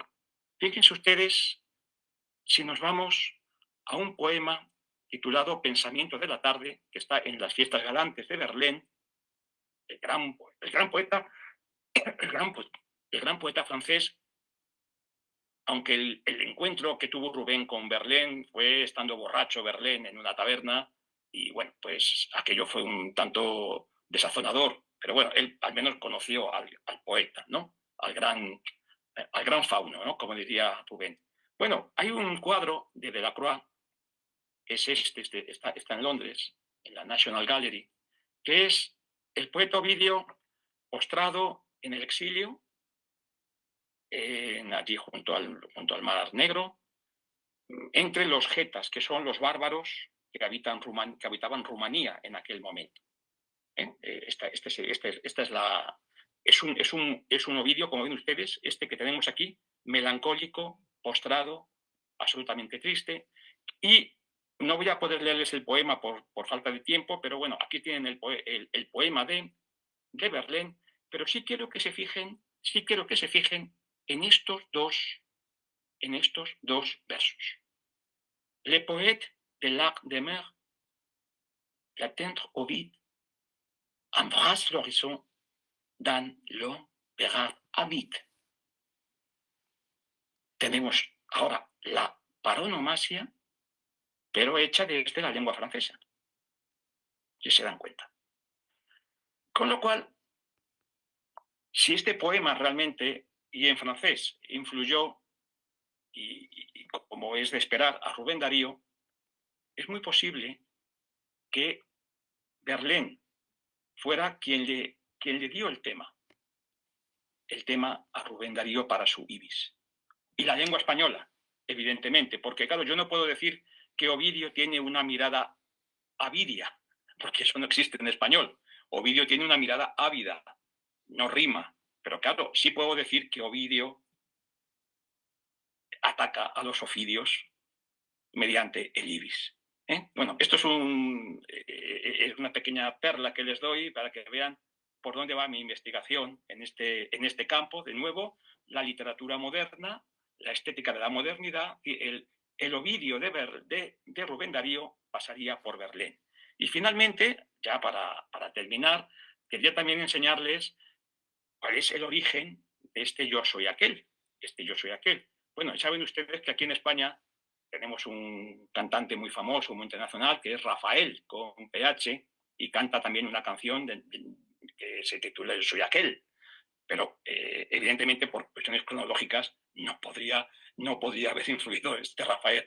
fíjense ustedes si nos vamos a un poema titulado Pensamiento de la tarde, que está en Las fiestas galantes de Verlaine, el gran poeta francés, aunque el encuentro que tuvo Rubén con Verlaine fue estando borracho Verlaine en una taberna, y bueno, pues aquello fue un tanto desazonador, pero bueno, él al menos conoció al poeta, ¿no? Al gran fauno, ¿no? Como diría Rubén. Bueno, hay un cuadro de Delacroix, es está en Londres, en la National Gallery, que es el poeta Ovidio postrado en el exilio, allí junto al Mar Negro, entre los getas, que son los bárbaros que habitaban Rumanía en aquel momento. Es un Ovidio, como ven ustedes, que tenemos aquí, melancólico, postrado, absolutamente triste. Y no voy a poder leerles el poema por falta de tiempo, pero bueno, aquí tienen el poema de Verlaine, pero sí quiero que se fijen en estos dos versos. Le poète de l'Arc de Mer, la tendre Ovid, embrasse l'horizon dans l'eau verrard habite. Tenemos ahora la paronomasia pero hecha desde la lengua francesa, si se dan cuenta. Con lo cual, si este poema realmente, y en francés, influyó, y como es de esperar, a Rubén Darío, es muy posible que Verlaine fuera quien le dio el tema a Rubén Darío para su Ibis. Y la lengua española, evidentemente, porque claro, yo no puedo decir que Ovidio tiene una mirada avidia, porque eso no existe en español. Ovidio tiene una mirada ávida, no rima, pero claro, sí puedo decir que Ovidio ataca a los ofidios mediante el ibis. Bueno, esto es una pequeña perla que les doy para que vean por dónde va mi investigación en este campo. De nuevo, la literatura moderna, la estética de la modernidad, y el Ovidio de Rubén Darío pasaría por Verlaine. Y finalmente, ya para terminar, quería también enseñarles cuál es el origen de este yo soy aquel. Bueno, saben ustedes que aquí en España tenemos un cantante muy famoso, muy internacional, que es Rafael, con PH, y canta también una canción que se titula Yo soy aquel. Pero, evidentemente, por cuestiones cronológicas, no podría haber influido este Rafael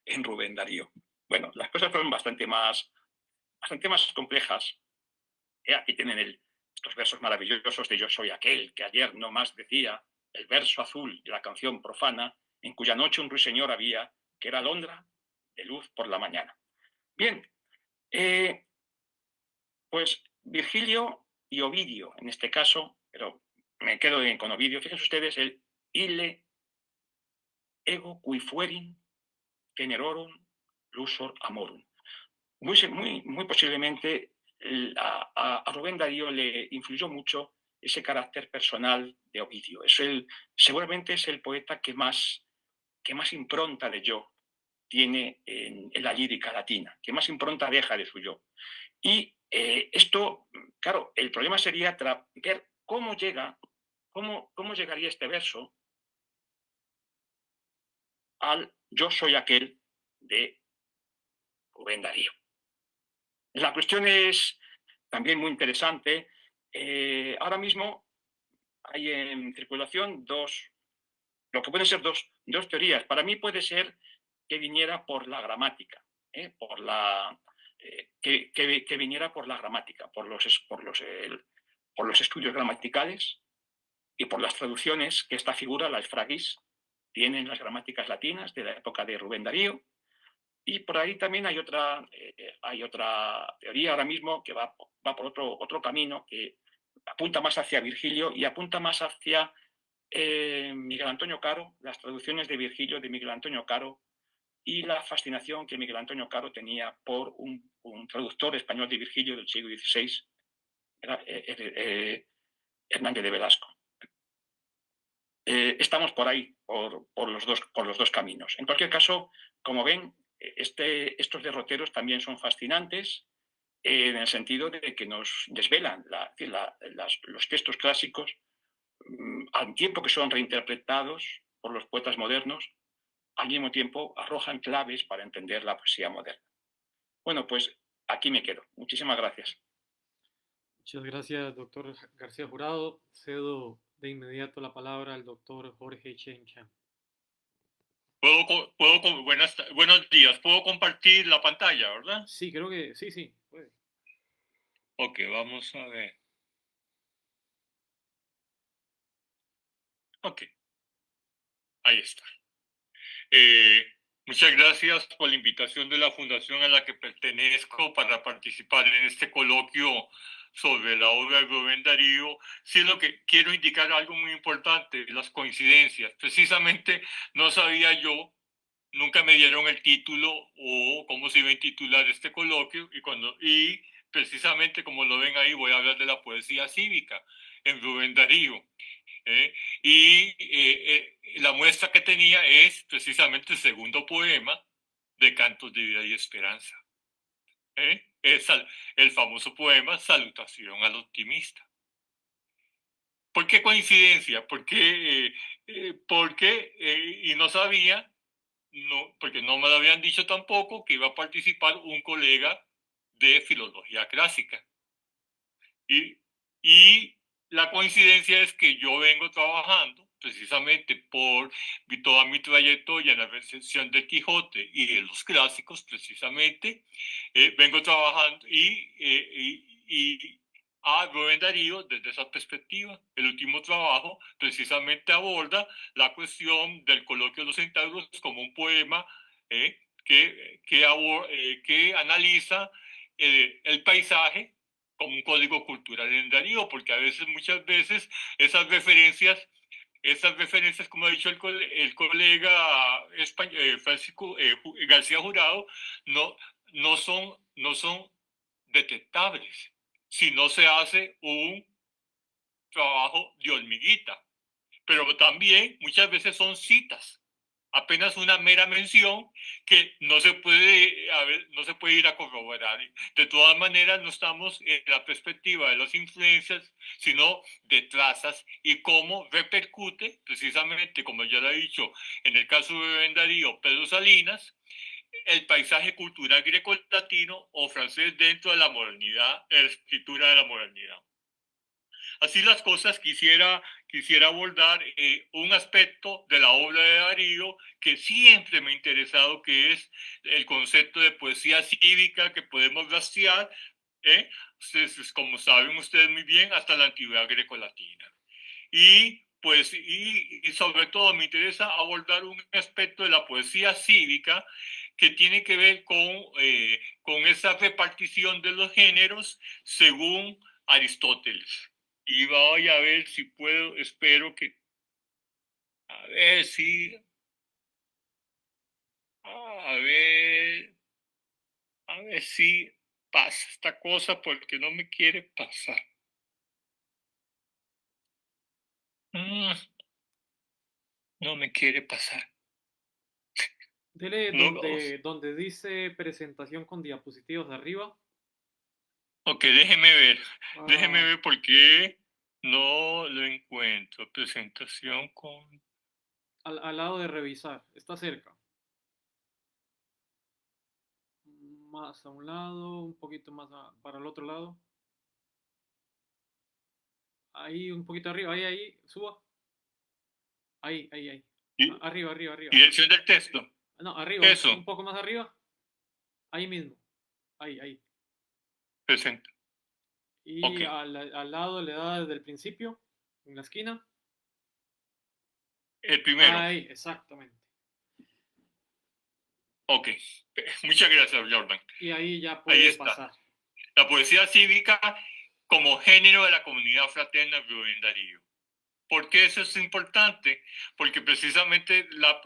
en Rubén Darío. Bueno, las cosas fueron bastante más complejas. Aquí tienen estos versos maravillosos de Yo soy aquel, que ayer no más decía, el verso azul de la canción profana, en cuya noche un ruiseñor había, que era alondra de luz por la mañana. Bien, pues Virgilio y Ovidio, en este caso, pero me quedo con Ovidio. Fíjense ustedes, el ille ego qui fuerin generorum lusor amorum. Muy posiblemente a Rubén Darío le influyó mucho ese carácter personal de Ovidio. Seguramente es el poeta que más impronta de yo tiene en la lírica latina, que más impronta deja de su yo. Y esto, claro, el problema sería ver cómo llegaría este verso al yo soy aquel de Rubén Darío. La cuestión es también muy interesante. Ahora mismo hay en circulación lo que pueden ser dos teorías. Para mí puede ser que viniera por la gramática, que viniera por la gramática, por los estudios gramaticales y por las traducciones que esta figura, la Eufragis, tiene en las gramáticas latinas de la época de Rubén Darío. Y por ahí también hay otra teoría ahora mismo que va por otro camino, que apunta más hacia Virgilio y apunta más hacia Miguel Antonio Caro, las traducciones de Virgilio de Miguel Antonio Caro y la fascinación que Miguel Antonio Caro tenía por un traductor español de Virgilio del siglo XVI, Hernández de Velasco. Estamos por ahí, por los dos caminos. En cualquier caso, como ven, estos derroteros también son fascinantes en el sentido de que nos desvelan los textos clásicos al tiempo que son reinterpretados por los poetas modernos, al mismo tiempo arrojan claves para entender la poesía moderna. Bueno, pues aquí me quedo. Muchísimas gracias. Muchas gracias, doctor García Jurado. Cedo de inmediato la palabra al doctor Jorge Chencha. Buenos días. ¿Puedo compartir la pantalla, verdad? Sí, creo que sí, puede. Ok, vamos a ver. Ok, ahí está. Muchas gracias por la invitación de la fundación a la que pertenezco para participar en este coloquio sobre la obra de Rubén Darío. Sí, lo que quiero indicar algo muy importante, las coincidencias. Precisamente no sabía yo, nunca me dieron el título o cómo se iba a intitular este coloquio, y precisamente como lo ven ahí voy a hablar de la poesía cívica en Rubén Darío. La muestra que tenía es precisamente el segundo poema de Cantos de Vida y Esperanza. Es el famoso poema Salutación al Optimista. ¿Por qué coincidencia? Porque y no sabía, no, porque no me lo habían dicho tampoco que iba a participar un colega de filología clásica. Y la coincidencia es que yo vengo trabajando precisamente por toda mi trayectoria en la recepción del Quijote y de los clásicos, precisamente, vengo trabajando y a Rubén Darío desde esa perspectiva. El último trabajo precisamente aborda la cuestión del coloquio de los centauros como un poema que analiza el paisaje como un código cultural en Darío, porque a veces, muchas veces, esas referencias, como ha dicho el colega Francisco García Jurado, no son detectables si no se hace un trabajo de hormiguita. Pero también muchas veces son citas, apenas una mera mención que no se puede ir a corroborar. De todas maneras, no estamos en la perspectiva de las influencias, sino de trazas y cómo repercute, precisamente, como ya lo he dicho, en el caso de Rubén Darío, Pedro Salinas, el paisaje cultural greco-latino o francés dentro de la modernidad, de la escritura de la modernidad. Así las cosas, quisiera abordar un aspecto de la obra de Darío que siempre me ha interesado, que es el concepto de poesía cívica que podemos rastrear, como saben ustedes muy bien, hasta la antigüedad greco-latina. Y sobre todo me interesa abordar un aspecto de la poesía cívica que tiene que ver con esa repartición de los géneros según Aristóteles. Y voy a ver si puedo, espero que, a ver si pasa esta cosa, porque no me quiere pasar. No me quiere pasar. Dele donde dice presentación con diapositivas arriba. Ok, déjeme ver por qué no lo encuentro. Presentación con... Al lado de revisar, está cerca. Más a un lado, un poquito más para el otro lado. Ahí, un poquito arriba, ahí, suba. Ahí. Arriba. Dirección del texto. No, arriba, Eso. un poco más arriba. Ahí mismo. Ahí. Presenta. Y okay. Al lado le da desde el principio, en la esquina. El primero. Ahí, exactamente. Ok, muchas gracias, Jordan. Y ahí ya puede pasar. La poesía cívica como género de la comunidad fraterna de Rubén Darío. ¿Por qué eso es importante? Porque precisamente la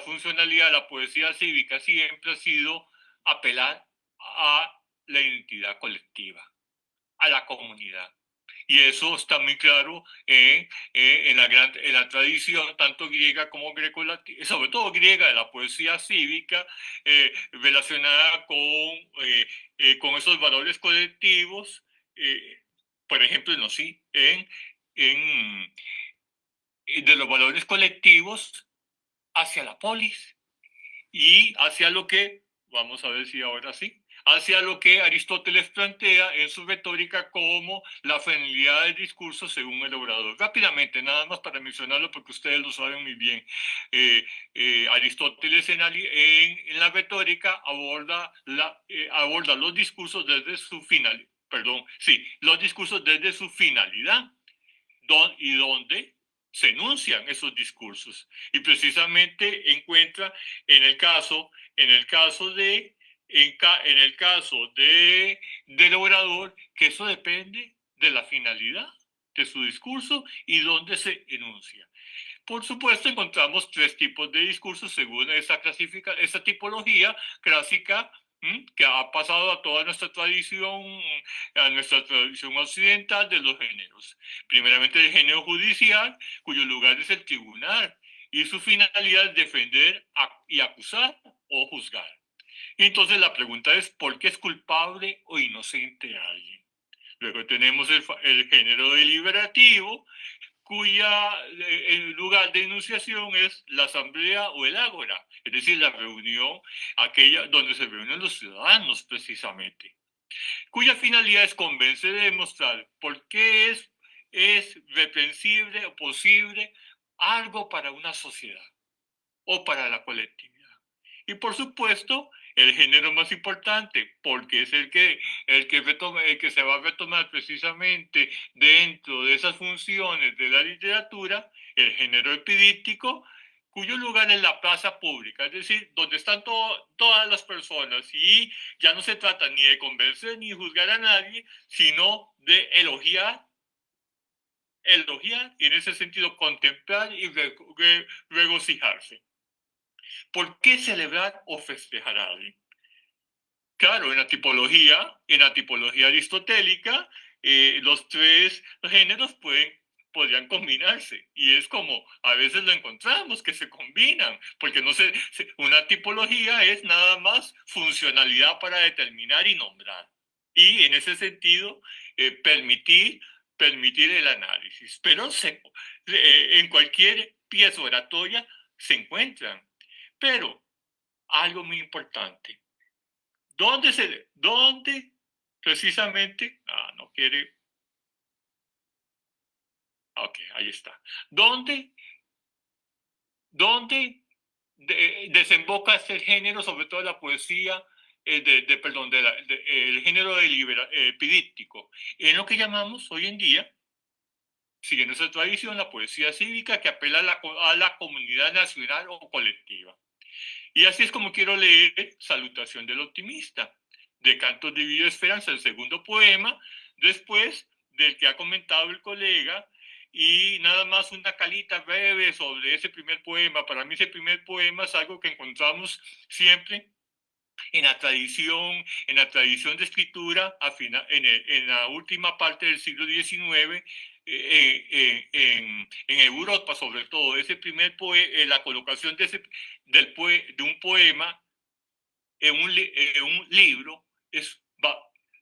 funcionalidad de la poesía cívica siempre ha sido apelar a la identidad colectiva, a la comunidad. Y eso está muy claro en la tradición, tanto griega como greco-latina, sobre todo griega, de la poesía cívica, relacionada con esos valores colectivos, por ejemplo, de los valores colectivos hacia la polis y hacia lo que, vamos a ver si ahora sí, hacia lo que Aristóteles plantea en su retórica como la finalidad del discurso según el orador. Rápidamente, nada más para mencionarlo porque ustedes lo saben muy bien. Aristóteles en la retórica aborda los discursos desde su finalidad, los discursos desde su finalidad y donde se enuncian esos discursos. Y precisamente encuentra en el caso del orador que eso depende de la finalidad de su discurso y dónde se enuncia. Por supuesto, encontramos tres tipos de discursos según esa tipología clásica que ha pasado a toda nuestra tradición occidental de los géneros. Primeramente, el género judicial, cuyo lugar es el tribunal, y su finalidad es defender y acusar o juzgar. Y entonces la pregunta es, ¿por qué es culpable o inocente alguien? Luego tenemos el género deliberativo, cuya lugar de enunciación es la asamblea o el ágora, es decir, la reunión, aquella donde se reúnen los ciudadanos precisamente, cuya finalidad es convencer y demostrar por qué es reprensible o posible algo para una sociedad o para la colectividad. Y por supuesto, el género más importante, porque es el que se va a retomar precisamente dentro de esas funciones de la literatura, el género epidíptico, cuyo lugar es la plaza pública, es decir, donde están todas las personas, y ya no se trata ni de convencer ni de juzgar a nadie, sino de elogiar y en ese sentido contemplar y regocijarse. ¿Por qué celebrar o festejar a alguien? Claro, en la tipología aristotélica, los tres géneros podrían combinarse, y es como a veces lo encontramos que se combinan, porque una tipología es nada más funcionalidad para determinar y nombrar, y en ese sentido permitir el análisis, pero en cualquier pieza oratoria se encuentran. Pero algo muy importante, ¿dónde precisamente? No quiere. Ok, ahí está. ¿Dónde desemboca este género, sobre todo la poesía, el género epidíptico? En lo que llamamos hoy en día, siguiendo esa tradición, la poesía cívica, que apela a la comunidad nacional o colectiva. Y así es como quiero leer Salutación del Optimista, de Cantos de Vida y Esperanza, el segundo poema, después del que ha comentado el colega, y nada más una calita breve sobre ese primer poema. Para mí ese primer poema es algo que encontramos siempre en la tradición de escritura en la última parte del siglo XIX, en Europa, sobre todo. Ese primer la colocación de un poema en un libro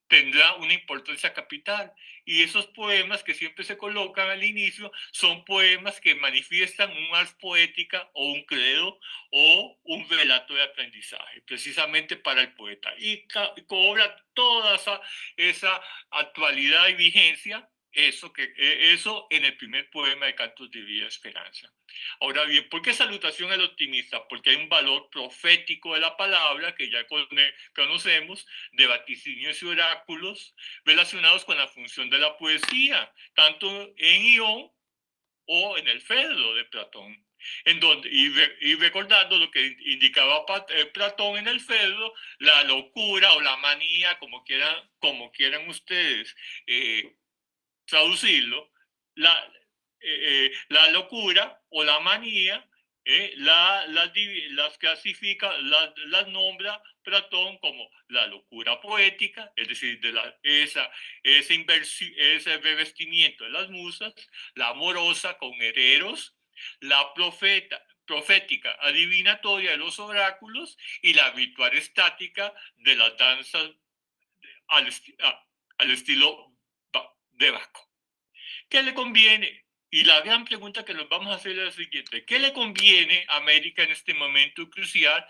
tendrá una importancia capital, y esos poemas que siempre se colocan al inicio son poemas que manifiestan un ars poética o un credo o un relato de aprendizaje, precisamente para el poeta, y cobra toda esa actualidad y vigencia, eso en el primer poema de Cantos de Vida y Esperanza. Ahora bien, ¿por qué salutación al optimista? Porque hay un valor profético de la palabra que ya conocemos, de vaticinios y oráculos relacionados con la función de la poesía, tanto en Ión o en el Fedro de Platón. Y recordando lo que indicaba Platón en el Fedro, la locura o la manía, como quieran ustedes traducirlo, la locura o la manía, las clasifica, las nombra Platón como la locura poética, es decir, ese revestimiento de las musas, la amorosa con Eros, la profética adivinatoria de los oráculos, y la ritual estática de las danzas al estilo de Baco. ¿Qué le conviene? Y la gran pregunta que nos vamos a hacer es la siguiente: ¿qué le conviene a América en este momento crucial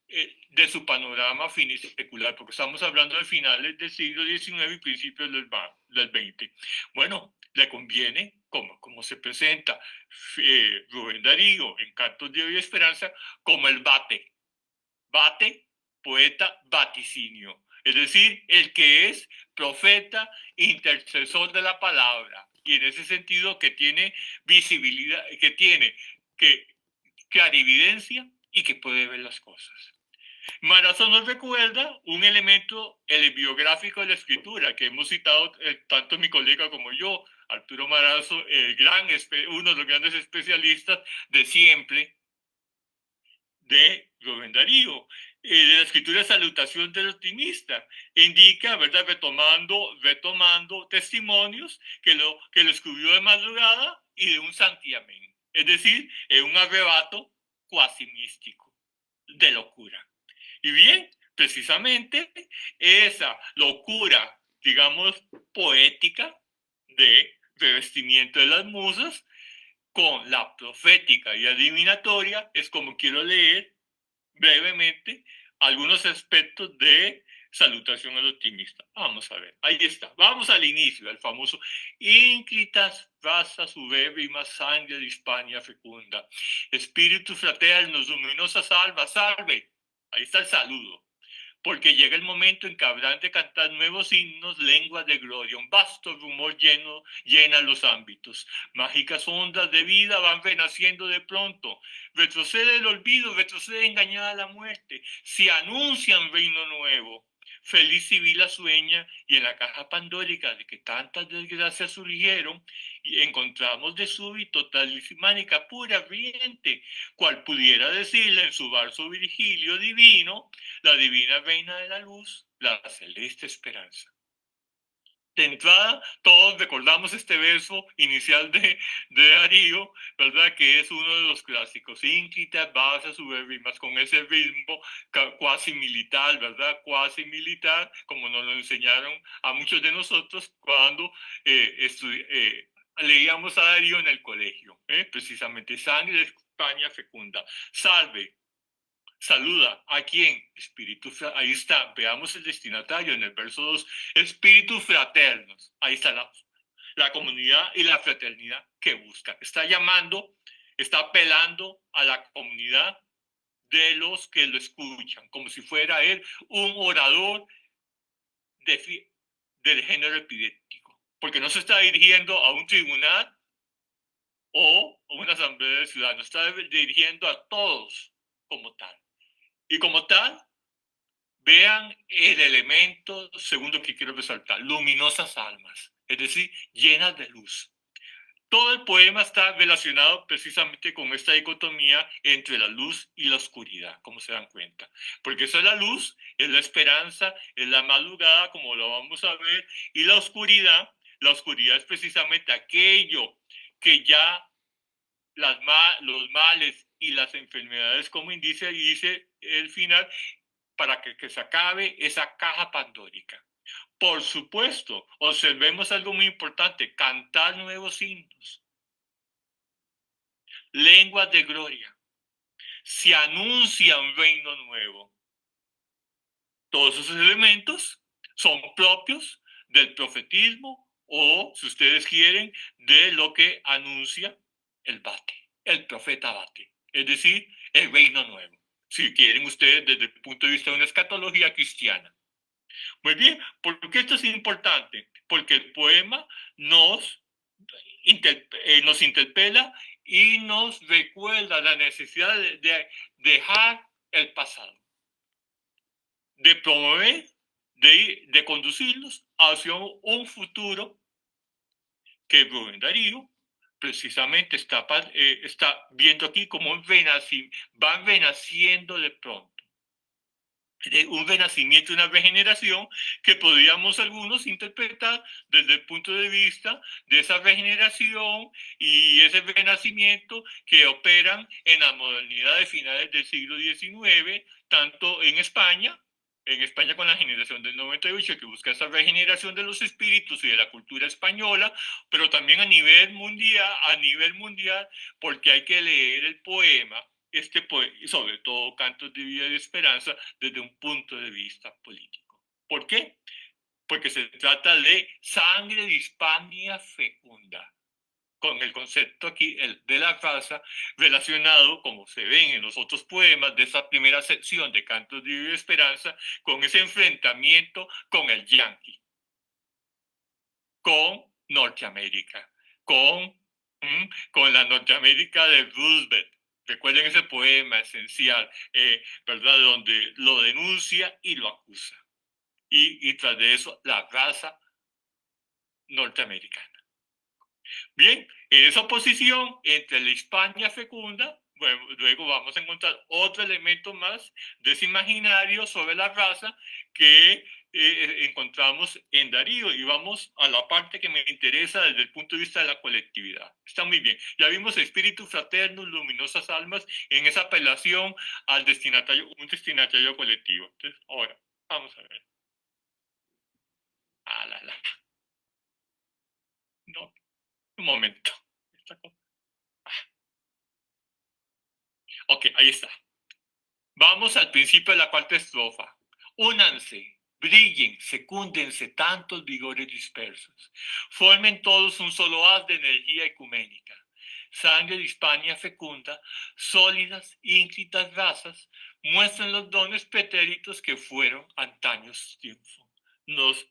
de su panorama finisecular? Porque estamos hablando de finales del siglo XIX y principios del XX. Bueno, le conviene, como se presenta Rubén Darío en Cantos de Vida y Esperanza, como el bate, poeta, vaticinio. Es decir, el que es profeta, intercesor de la palabra, y en ese sentido que tiene visibilidad, que tiene clarividencia y que puede ver las cosas. Marazo nos recuerda un elemento, el biográfico de la escritura, que hemos citado tanto mi colega como yo, Arturo Marazo, uno de los grandes especialistas de siempre de Rubén Darío, de la escritura Salutación del Optimista. Indica, ¿verdad?, retomando testimonios que lo escribió de madrugada y de un santiamén, es decir, en un arrebato cuasi místico de locura. Y bien, precisamente esa locura, digamos, poética de revestimiento de las musas con la profética y adivinatoria es como quiero leer brevemente algunos aspectos de salutación al optimista. Vamos a ver, ahí está. Vamos al inicio, al famoso Incritas razas uberrimas sangre de Hispania fecunda, espíritu fraternos, luminosas almas, salve. Ahí está el saludo. Porque llega el momento en que habrán de cantar nuevos himnos, lenguas de gloria, un vasto rumor llena los ámbitos. Mágicas ondas de vida van renaciendo de pronto. Retrocede el olvido, retrocede engañada la muerte. Se anuncia un reino nuevo. Feliz Sibila sueña y en la caja pandórica de que tantas desgracias surgieron, y encontramos de súbito talismánica pura, riente, cual pudiera decirle en su verso Virgilio divino, la divina reina de la luz, la celeste esperanza. De entrada, todos recordamos este verso inicial de Darío, ¿verdad? Que es uno de los clásicos. Ínclitas, basas, uberrimas, con ese ritmo cuasi militar, ¿verdad? Cuasi militar, como nos lo enseñaron a muchos de nosotros cuando leíamos a Darío en el colegio. Precisamente, sangre de España fecunda. Salve. Saluda a quién, espíritu, ahí está, veamos el destinatario en el verso 2, espíritus fraternos, ahí está la comunidad y la fraternidad que busca, está llamando, está apelando a la comunidad de los que lo escuchan, como si fuera él un orador del género epidémico, porque no se está dirigiendo a un tribunal o a una asamblea de ciudadanos, está dirigiendo a todos como tal. Y como tal, vean el elemento segundo que quiero resaltar, luminosas almas, es decir, llenas de luz. Todo el poema está relacionado precisamente con esta dicotomía entre la luz y la oscuridad, como se dan cuenta. Porque esa es la luz, es la esperanza, es la madrugada, como lo vamos a ver, y la oscuridad es precisamente aquello que ya los males y las enfermedades como índice, dice el final, para que se acabe esa caja pandórica. Por supuesto, observemos algo muy importante, cantar nuevos himnos, lenguas de gloria, se anuncia un reino nuevo. Todos esos elementos son propios del profetismo o, si ustedes quieren, de lo que anuncia el Bate, el profeta Bate, es decir, el reino nuevo. Si quieren ustedes desde el punto de vista de una escatología cristiana. Muy bien, ¿por qué esto es importante? Porque el poema nos interpela y nos recuerda la necesidad de dejar el pasado, de promover, de conducirlos hacia un futuro que Rubén Darío precisamente está viendo aquí como van renaciendo de pronto. Un renacimiento, una regeneración que podríamos algunos interpretar desde el punto de vista de esa regeneración y ese renacimiento que operan en la modernidad de finales del siglo XIX, tanto en España con la generación del 98 que busca esa regeneración de los espíritus y de la cultura española, pero también a nivel mundial, porque hay que leer el poema, y sobre todo Cantos de Vida y de Esperanza, desde un punto de vista político. ¿Por qué? Porque se trata de sangre de Hispania fecunda, con el concepto aquí de la raza relacionado, como se ven en los otros poemas de esa primera sección de Cantos de Vida y de Esperanza, con ese enfrentamiento con el yanqui, con Norteamérica, con la Norteamérica de Roosevelt. Recuerden ese poema esencial, ¿verdad? Donde lo denuncia y lo acusa. Y tras de eso, la raza norteamericana. Bien, en esa oposición entre la Hispania fecunda, bueno, luego vamos a encontrar otro elemento más de ese imaginario sobre la raza que encontramos en Darío, y vamos a la parte que me interesa desde el punto de vista de la colectividad. Está muy bien. Ya vimos espíritu fraterno, luminosas almas, en esa apelación al destinatario, un destinatario colectivo. Entonces, ahora, vamos a ver. No, un momento. Ok, ahí está. Vamos al principio de la cuarta estrofa. Únanse, brillen, secúndense tantos vigores dispersos. Formen todos un solo haz de energía ecuménica. Sangre de Hispania fecunda, sólidas, ínclitas razas, muestran los dones pretéritos que fueron antaños triunfo. Nos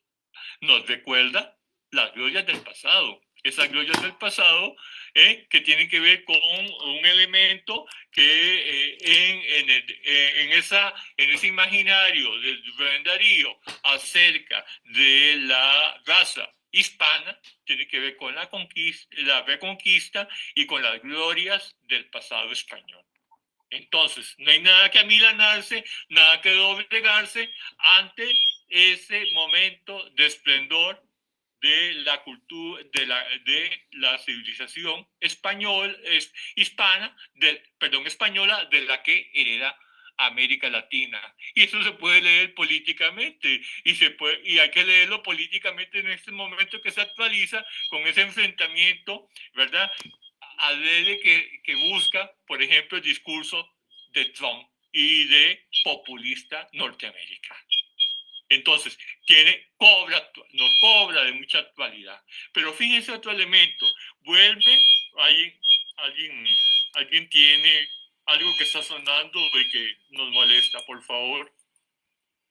recuerda las glorias del pasado. Esas glorias del pasado que tienen que ver con un elemento que en ese imaginario del Rubén Darío acerca de la raza hispana tiene que ver con la reconquista y con las glorias del pasado español. Entonces, no hay nada que amilanarse, nada que doblegarse ante ese momento de esplendor de la cultura, de la civilización española, de la que hereda América Latina. Y eso se puede leer políticamente, y hay que leerlo políticamente en este momento que se actualiza con ese enfrentamiento, ¿verdad?, adrede que busca, por ejemplo, el discurso de Trump y de populista norteamericano. Entonces, nos cobra de mucha actualidad. Pero fíjense otro elemento. Vuelve, alguien tiene algo que está sonando y que nos molesta, por favor.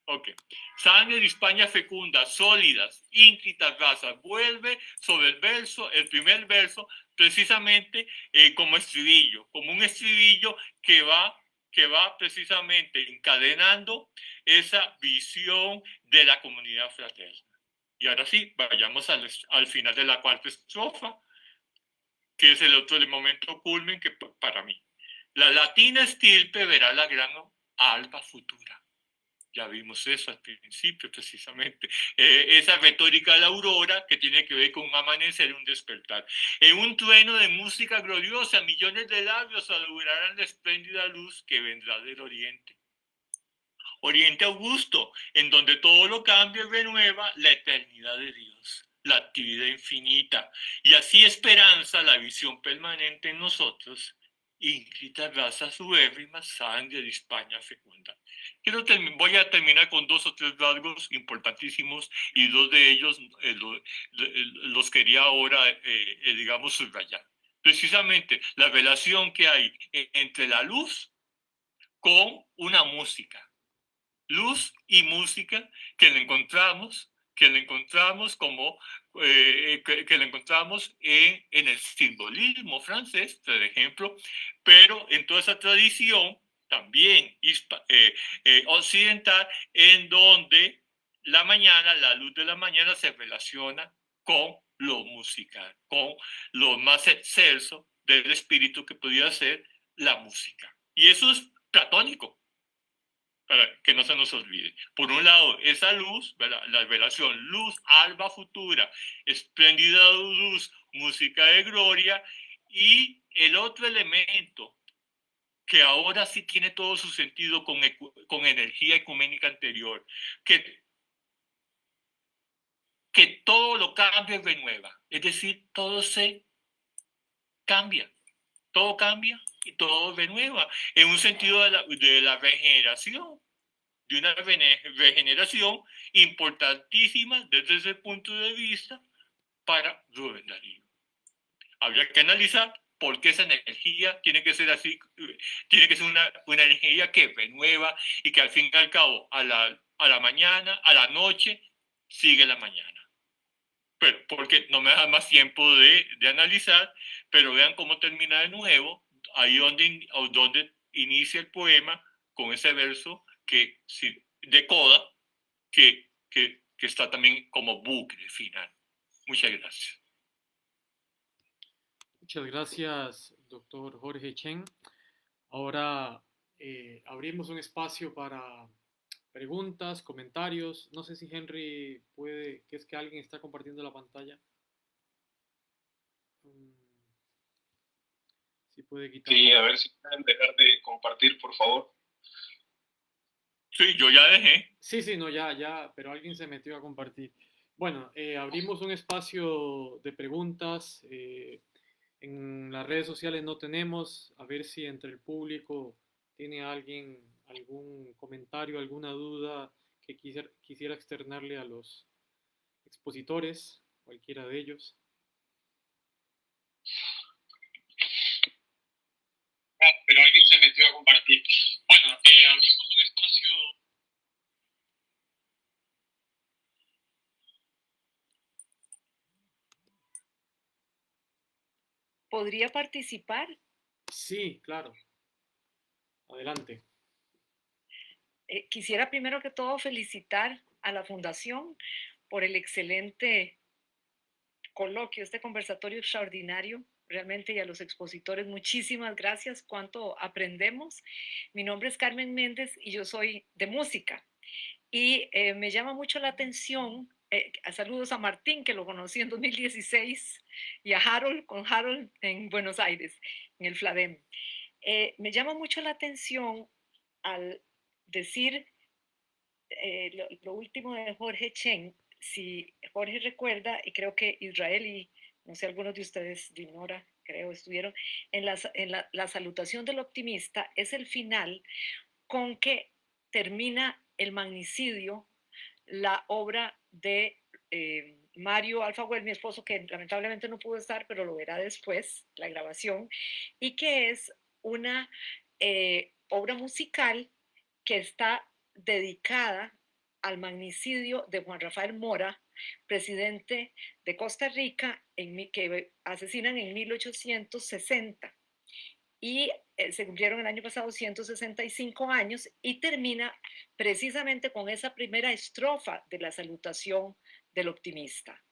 Ok. Sangre de Hispania fecunda, sólidas, ínclitas razas. Vuelve sobre el primer verso, precisamente como estribillo, como un estribillo que va precisamente encadenando esa visión de la comunidad fraterna. Y ahora sí, vayamos al final de la cuarta estrofa, que es el otro momento culmen que para mí. La latina estirpe verá la gran alba futura. Ya vimos eso al principio, precisamente. Esa retórica de la aurora que tiene que ver con un amanecer y un despertar. En un trueno de música gloriosa, millones de labios augurarán la espléndida luz que vendrá del oriente. Oriente augusto, en donde todo lo cambia y renueva la eternidad de Dios, la actividad infinita. Y así esperanza la visión permanente en nosotros, ínclita raza subérrima, sangre de Hispania fecunda. Voy a terminar con 2 o 3 rasgos importantísimos y 2 de ellos los quería ahora, digamos, subrayar. Precisamente la relación que hay entre la luz con una música. Luz y música que le encontramos como que le encontramos en el simbolismo francés, por ejemplo, pero en toda esa tradición también occidental, en donde la luz de la mañana se relaciona con lo musical, con lo más excelso del espíritu que podía ser la música. Y eso es platónico, para que no se nos olvide. Por un lado, esa luz, la relación luz, alba futura, espléndida luz, música de gloria, y el otro elemento que ahora sí tiene todo su sentido con energía ecuménica anterior, que todo lo cambia y renueva, es decir, todo se cambia. Todo cambia y todo renueva, en un sentido de la regeneración, de una regeneración importantísima desde ese punto de vista para Rubén Darío. Habría que analizar por qué esa energía tiene que ser así, tiene que ser una energía que renueva y que al fin y al cabo a la mañana, a la noche, sigue la mañana. Pero porque no me da más tiempo de analizar, pero vean cómo termina de nuevo, ahí donde inicia el poema con ese verso de coda que está también como bucle final. Muchas gracias. Muchas gracias, doctor Jorge Chen. Ahora abrimos un espacio para preguntas, comentarios. No sé si Henry puede, que es que alguien está compartiendo la pantalla. Si puede quitar. Sí, a ver si pueden dejar de compartir, por favor. Sí, yo ya dejé. Sí, no, ya, pero alguien se metió a compartir. Bueno, abrimos un espacio de preguntas. En las redes sociales no tenemos. A ver si entre el público tiene alguien algún comentario, alguna duda que quisiera externarle a los expositores, cualquiera de ellos. Pero alguien se metió a compartir. Bueno, abrimos un espacio. ¿Podría participar? Sí, claro. Adelante. Quisiera primero que todo felicitar a la Fundación por el excelente coloquio, este conversatorio extraordinario. Realmente, y a los expositores, muchísimas gracias. Cuánto aprendemos. Mi nombre es Carmen Méndez y yo soy de música. Y me llama mucho la atención, saludos a Martín, que lo conocí en 2016, y a Harold, con Harold en Buenos Aires, en el FLADEM. Me llama mucho la atención al decir lo último de Jorge Chen. Si Jorge recuerda, y creo que Israel y no sé, algunos de ustedes, Dinora, creo, estuvieron en la salutación del optimista, es el final con que termina el magnicidio, la obra de Mario Alfaguel, mi esposo, que lamentablemente no pudo estar, pero lo verá después, la grabación, y que es una obra musical que está dedicada al magnicidio de Juan Rafael Mora, presidente de Costa Rica, que asesinan en 1860. Y se cumplieron el año pasado 165 años y termina precisamente con esa primera estrofa de la salutación del optimista.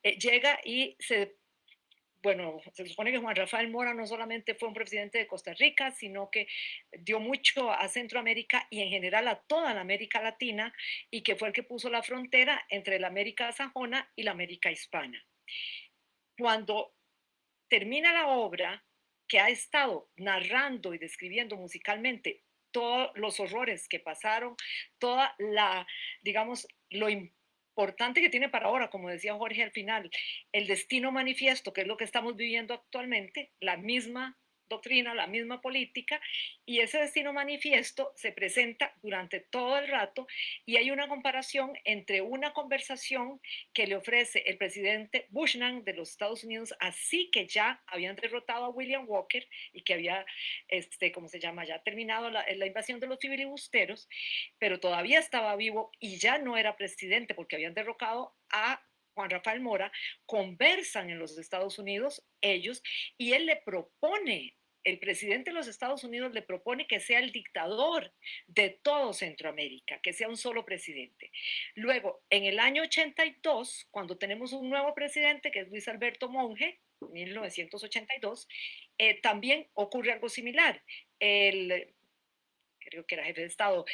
Llega y bueno, se supone que Juan Rafael Mora no solamente fue un presidente de Costa Rica, sino que dio mucho a Centroamérica y en general a toda la América Latina, y que fue el que puso la frontera entre la América sajona y la América hispana. Cuando termina la obra, que ha estado narrando y describiendo musicalmente todos los horrores que pasaron, toda la, digamos, lo importante que tiene para ahora, como decía Jorge al final, el destino manifiesto, que es lo que estamos viviendo actualmente, la misma doctrina, la misma política, y ese destino manifiesto se presenta durante todo el rato y hay una comparación entre una conversación que le ofrece el presidente Buchanan de los Estados Unidos, así que ya habían derrotado a William Walker y que había, ¿cómo se llama?, ya terminado la invasión de los filibusteros, pero todavía estaba vivo y ya no era presidente porque habían derrocado a Juan Rafael Mora. Conversan en los Estados Unidos ellos y él le propone, el presidente de los Estados Unidos le propone que sea el dictador de todo Centroamérica, que sea un solo presidente. Luego, en el año 82, cuando tenemos un nuevo presidente, que es Luis Alberto Monge, 1982, también ocurre algo similar. Creo que era jefe de Estado,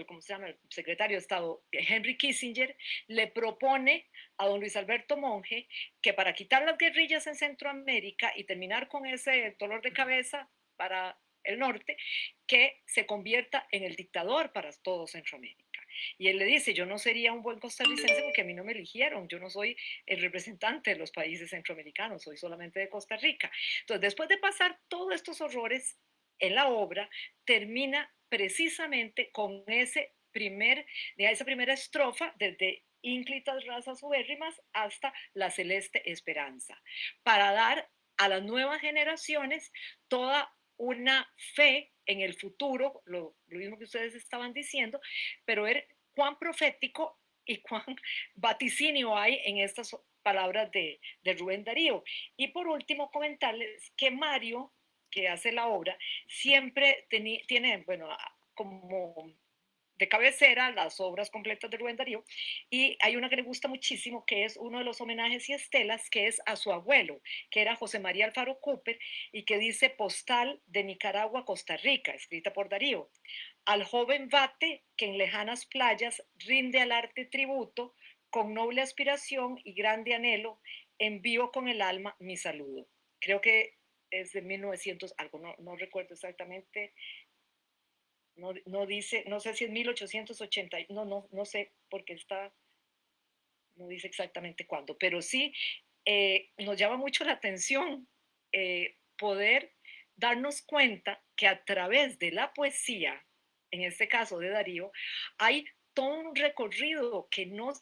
¿cómo se llama? El secretario de Estado, Henry Kissinger, le propone a don Luis Alberto Monge que para quitar las guerrillas en Centroamérica y terminar con ese dolor de cabeza para el norte, que se convierta en el dictador para todo Centroamérica. Y él le dice, yo no sería un buen costarricense porque a mí no me eligieron, yo no soy el representante de los países centroamericanos, soy solamente de Costa Rica. Entonces, después de pasar todos estos horrores en la obra, termina precisamente con esa primera estrofa, desde ínclitas razas ubérrimas hasta la celeste esperanza, para dar a las nuevas generaciones toda una fe en el futuro, lo mismo que ustedes estaban diciendo, pero cuán profético y cuán vaticinio hay en estas palabras de Rubén Darío. Y por último, comentarles que Mario, que hace la obra, siempre tiene, bueno, como de cabecera las obras completas de Rubén Darío, y hay una que le gusta muchísimo, que es uno de los homenajes y estelas, que es a su abuelo, que era José María Alfaro Cooper, y que dice Postal de Nicaragua a Costa Rica, escrita por Darío. Al joven vate que en lejanas playas rinde al arte tributo, con noble aspiración y grande anhelo, envío con el alma mi saludo. Creo que es de 1900, algo, no recuerdo exactamente, no dice, no sé si es 1880, no sé, porque no dice exactamente cuándo, pero sí nos llama mucho la atención poder darnos cuenta que a través de la poesía en este caso de Darío, hay todo un recorrido que no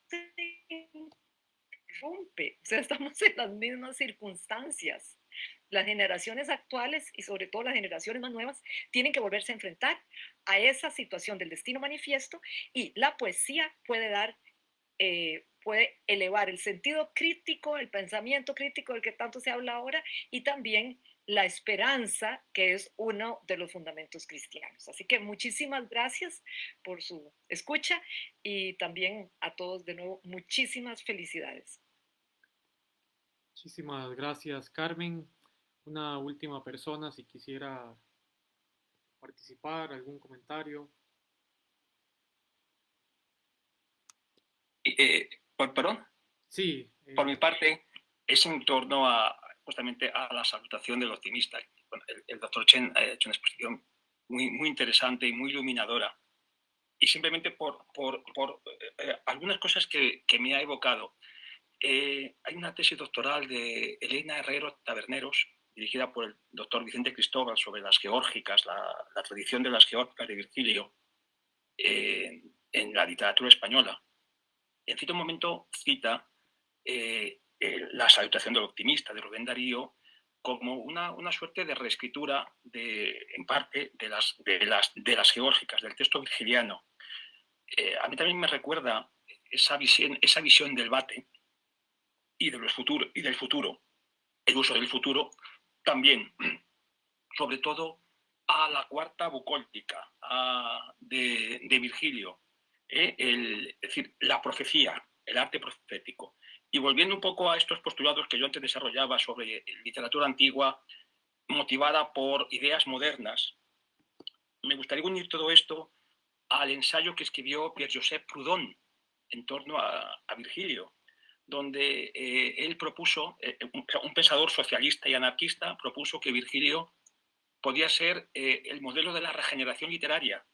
se interrumpe, o sea, estamos en las mismas circunstancias. Las generaciones actuales y sobre todo las generaciones más nuevas tienen que volverse a enfrentar a esa situación del destino manifiesto, y la poesía puede dar, puede elevar el sentido crítico, el pensamiento crítico del que tanto se habla ahora, y también la esperanza, que es uno de los fundamentos cristianos. Así que muchísimas gracias por su escucha, y también a todos de nuevo muchísimas felicidades. Muchísimas gracias, Carmen. Una última persona, si quisiera participar, algún comentario. Perdón, Sí. por mi parte, es en torno a justamente a la salutación del optimista. Bueno, el doctor Chen ha hecho una exposición muy interesante y muy iluminadora. Y simplemente por algunas cosas que me ha evocado. Hay una tesis doctoral de Elena Herrero Taberneros, dirigida por el doctor Vicente Cristóbal, sobre las geórgicas, la tradición de las geórgicas de Virgilio en la literatura española. En cierto momento cita la salutación del optimista de Rubén Darío como una suerte de reescritura, en parte, de las geórgicas, del texto virgiliano. A mí también me recuerda esa visión del vate y del futuro, el uso del futuro, también, sobre todo, a la cuarta bucólica de Virgilio, es decir, la profecía, el arte profético. Y volviendo un poco a estos postulados que yo antes desarrollaba sobre literatura antigua motivada por ideas modernas, me gustaría unir todo esto al ensayo que escribió Pierre-Joseph Proudhon en torno a Virgilio, donde él propuso, un pensador socialista y anarquista, propuso que Virgilio podía ser el modelo de la regeneración literaria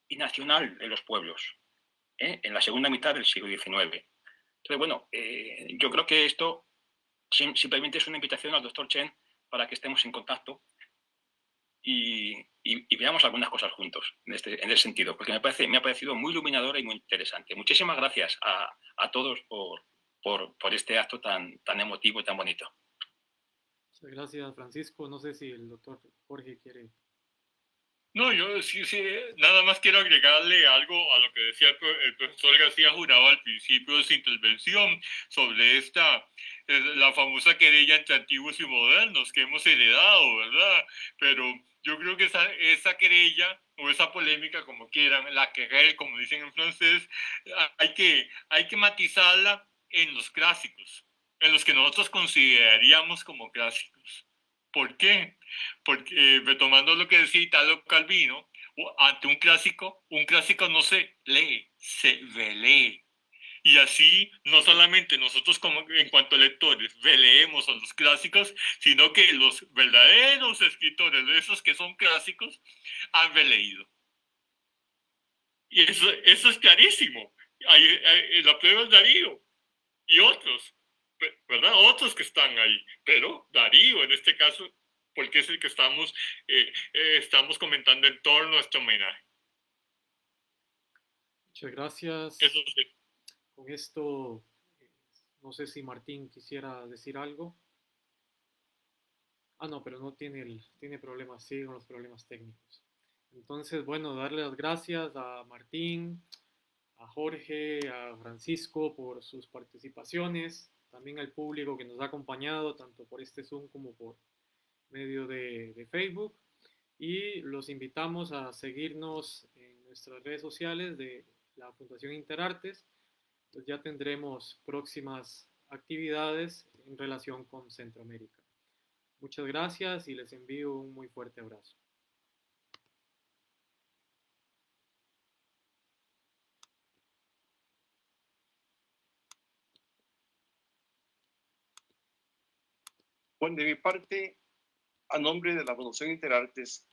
y nacional de los pueblos en la segunda mitad del siglo XIX. Entonces, bueno, yo creo que esto simplemente es una invitación al doctor Chen para que estemos en contacto y veamos algunas cosas juntos en ese sentido, porque me ha parecido muy iluminadora y muy interesante. Muchísimas gracias a todos por este acto tan emotivo y tan bonito. Muchas gracias, Francisco. No sé si el doctor Jorge quiere. No, yo sí, nada más quiero agregarle algo a lo que decía el profesor García Jurado al principio de su intervención sobre la famosa querella entre antiguos y modernos que hemos heredado, ¿verdad? Pero yo creo que esa querella o esa polémica, como quieran, la querelle, como dicen en francés, hay que matizarla en los clásicos, en los que nosotros consideraríamos como clásicos. ¿Por qué? Porque, retomando lo que decía Italo Calvino, ante un clásico no se lee, se relee. Y así, no solamente nosotros en cuanto a lectores releemos a los clásicos, sino que los verdaderos escritores de esos que son clásicos han releído. Y eso es clarísimo. La prueba es Darío y otros, ¿verdad? Otros que están ahí. Pero Darío, en este caso, porque es el que estamos comentando en torno a este homenaje. Muchas gracias. Eso sí. Con esto, no sé si Martín quisiera decir algo. No, pero no tiene problemas, sí, con los problemas técnicos. Entonces, bueno, darle las gracias a Martín, a Jorge, a Francisco por sus participaciones, también al público que nos ha acompañado, tanto por este Zoom como por medio de Facebook. Y los invitamos a seguirnos en nuestras redes sociales de la Fundación Interartes, pues ya tendremos próximas actividades en relación con Centroamérica. Muchas gracias y les envío un muy fuerte abrazo. Bueno, de mi parte, a nombre de la Fundación Interartes,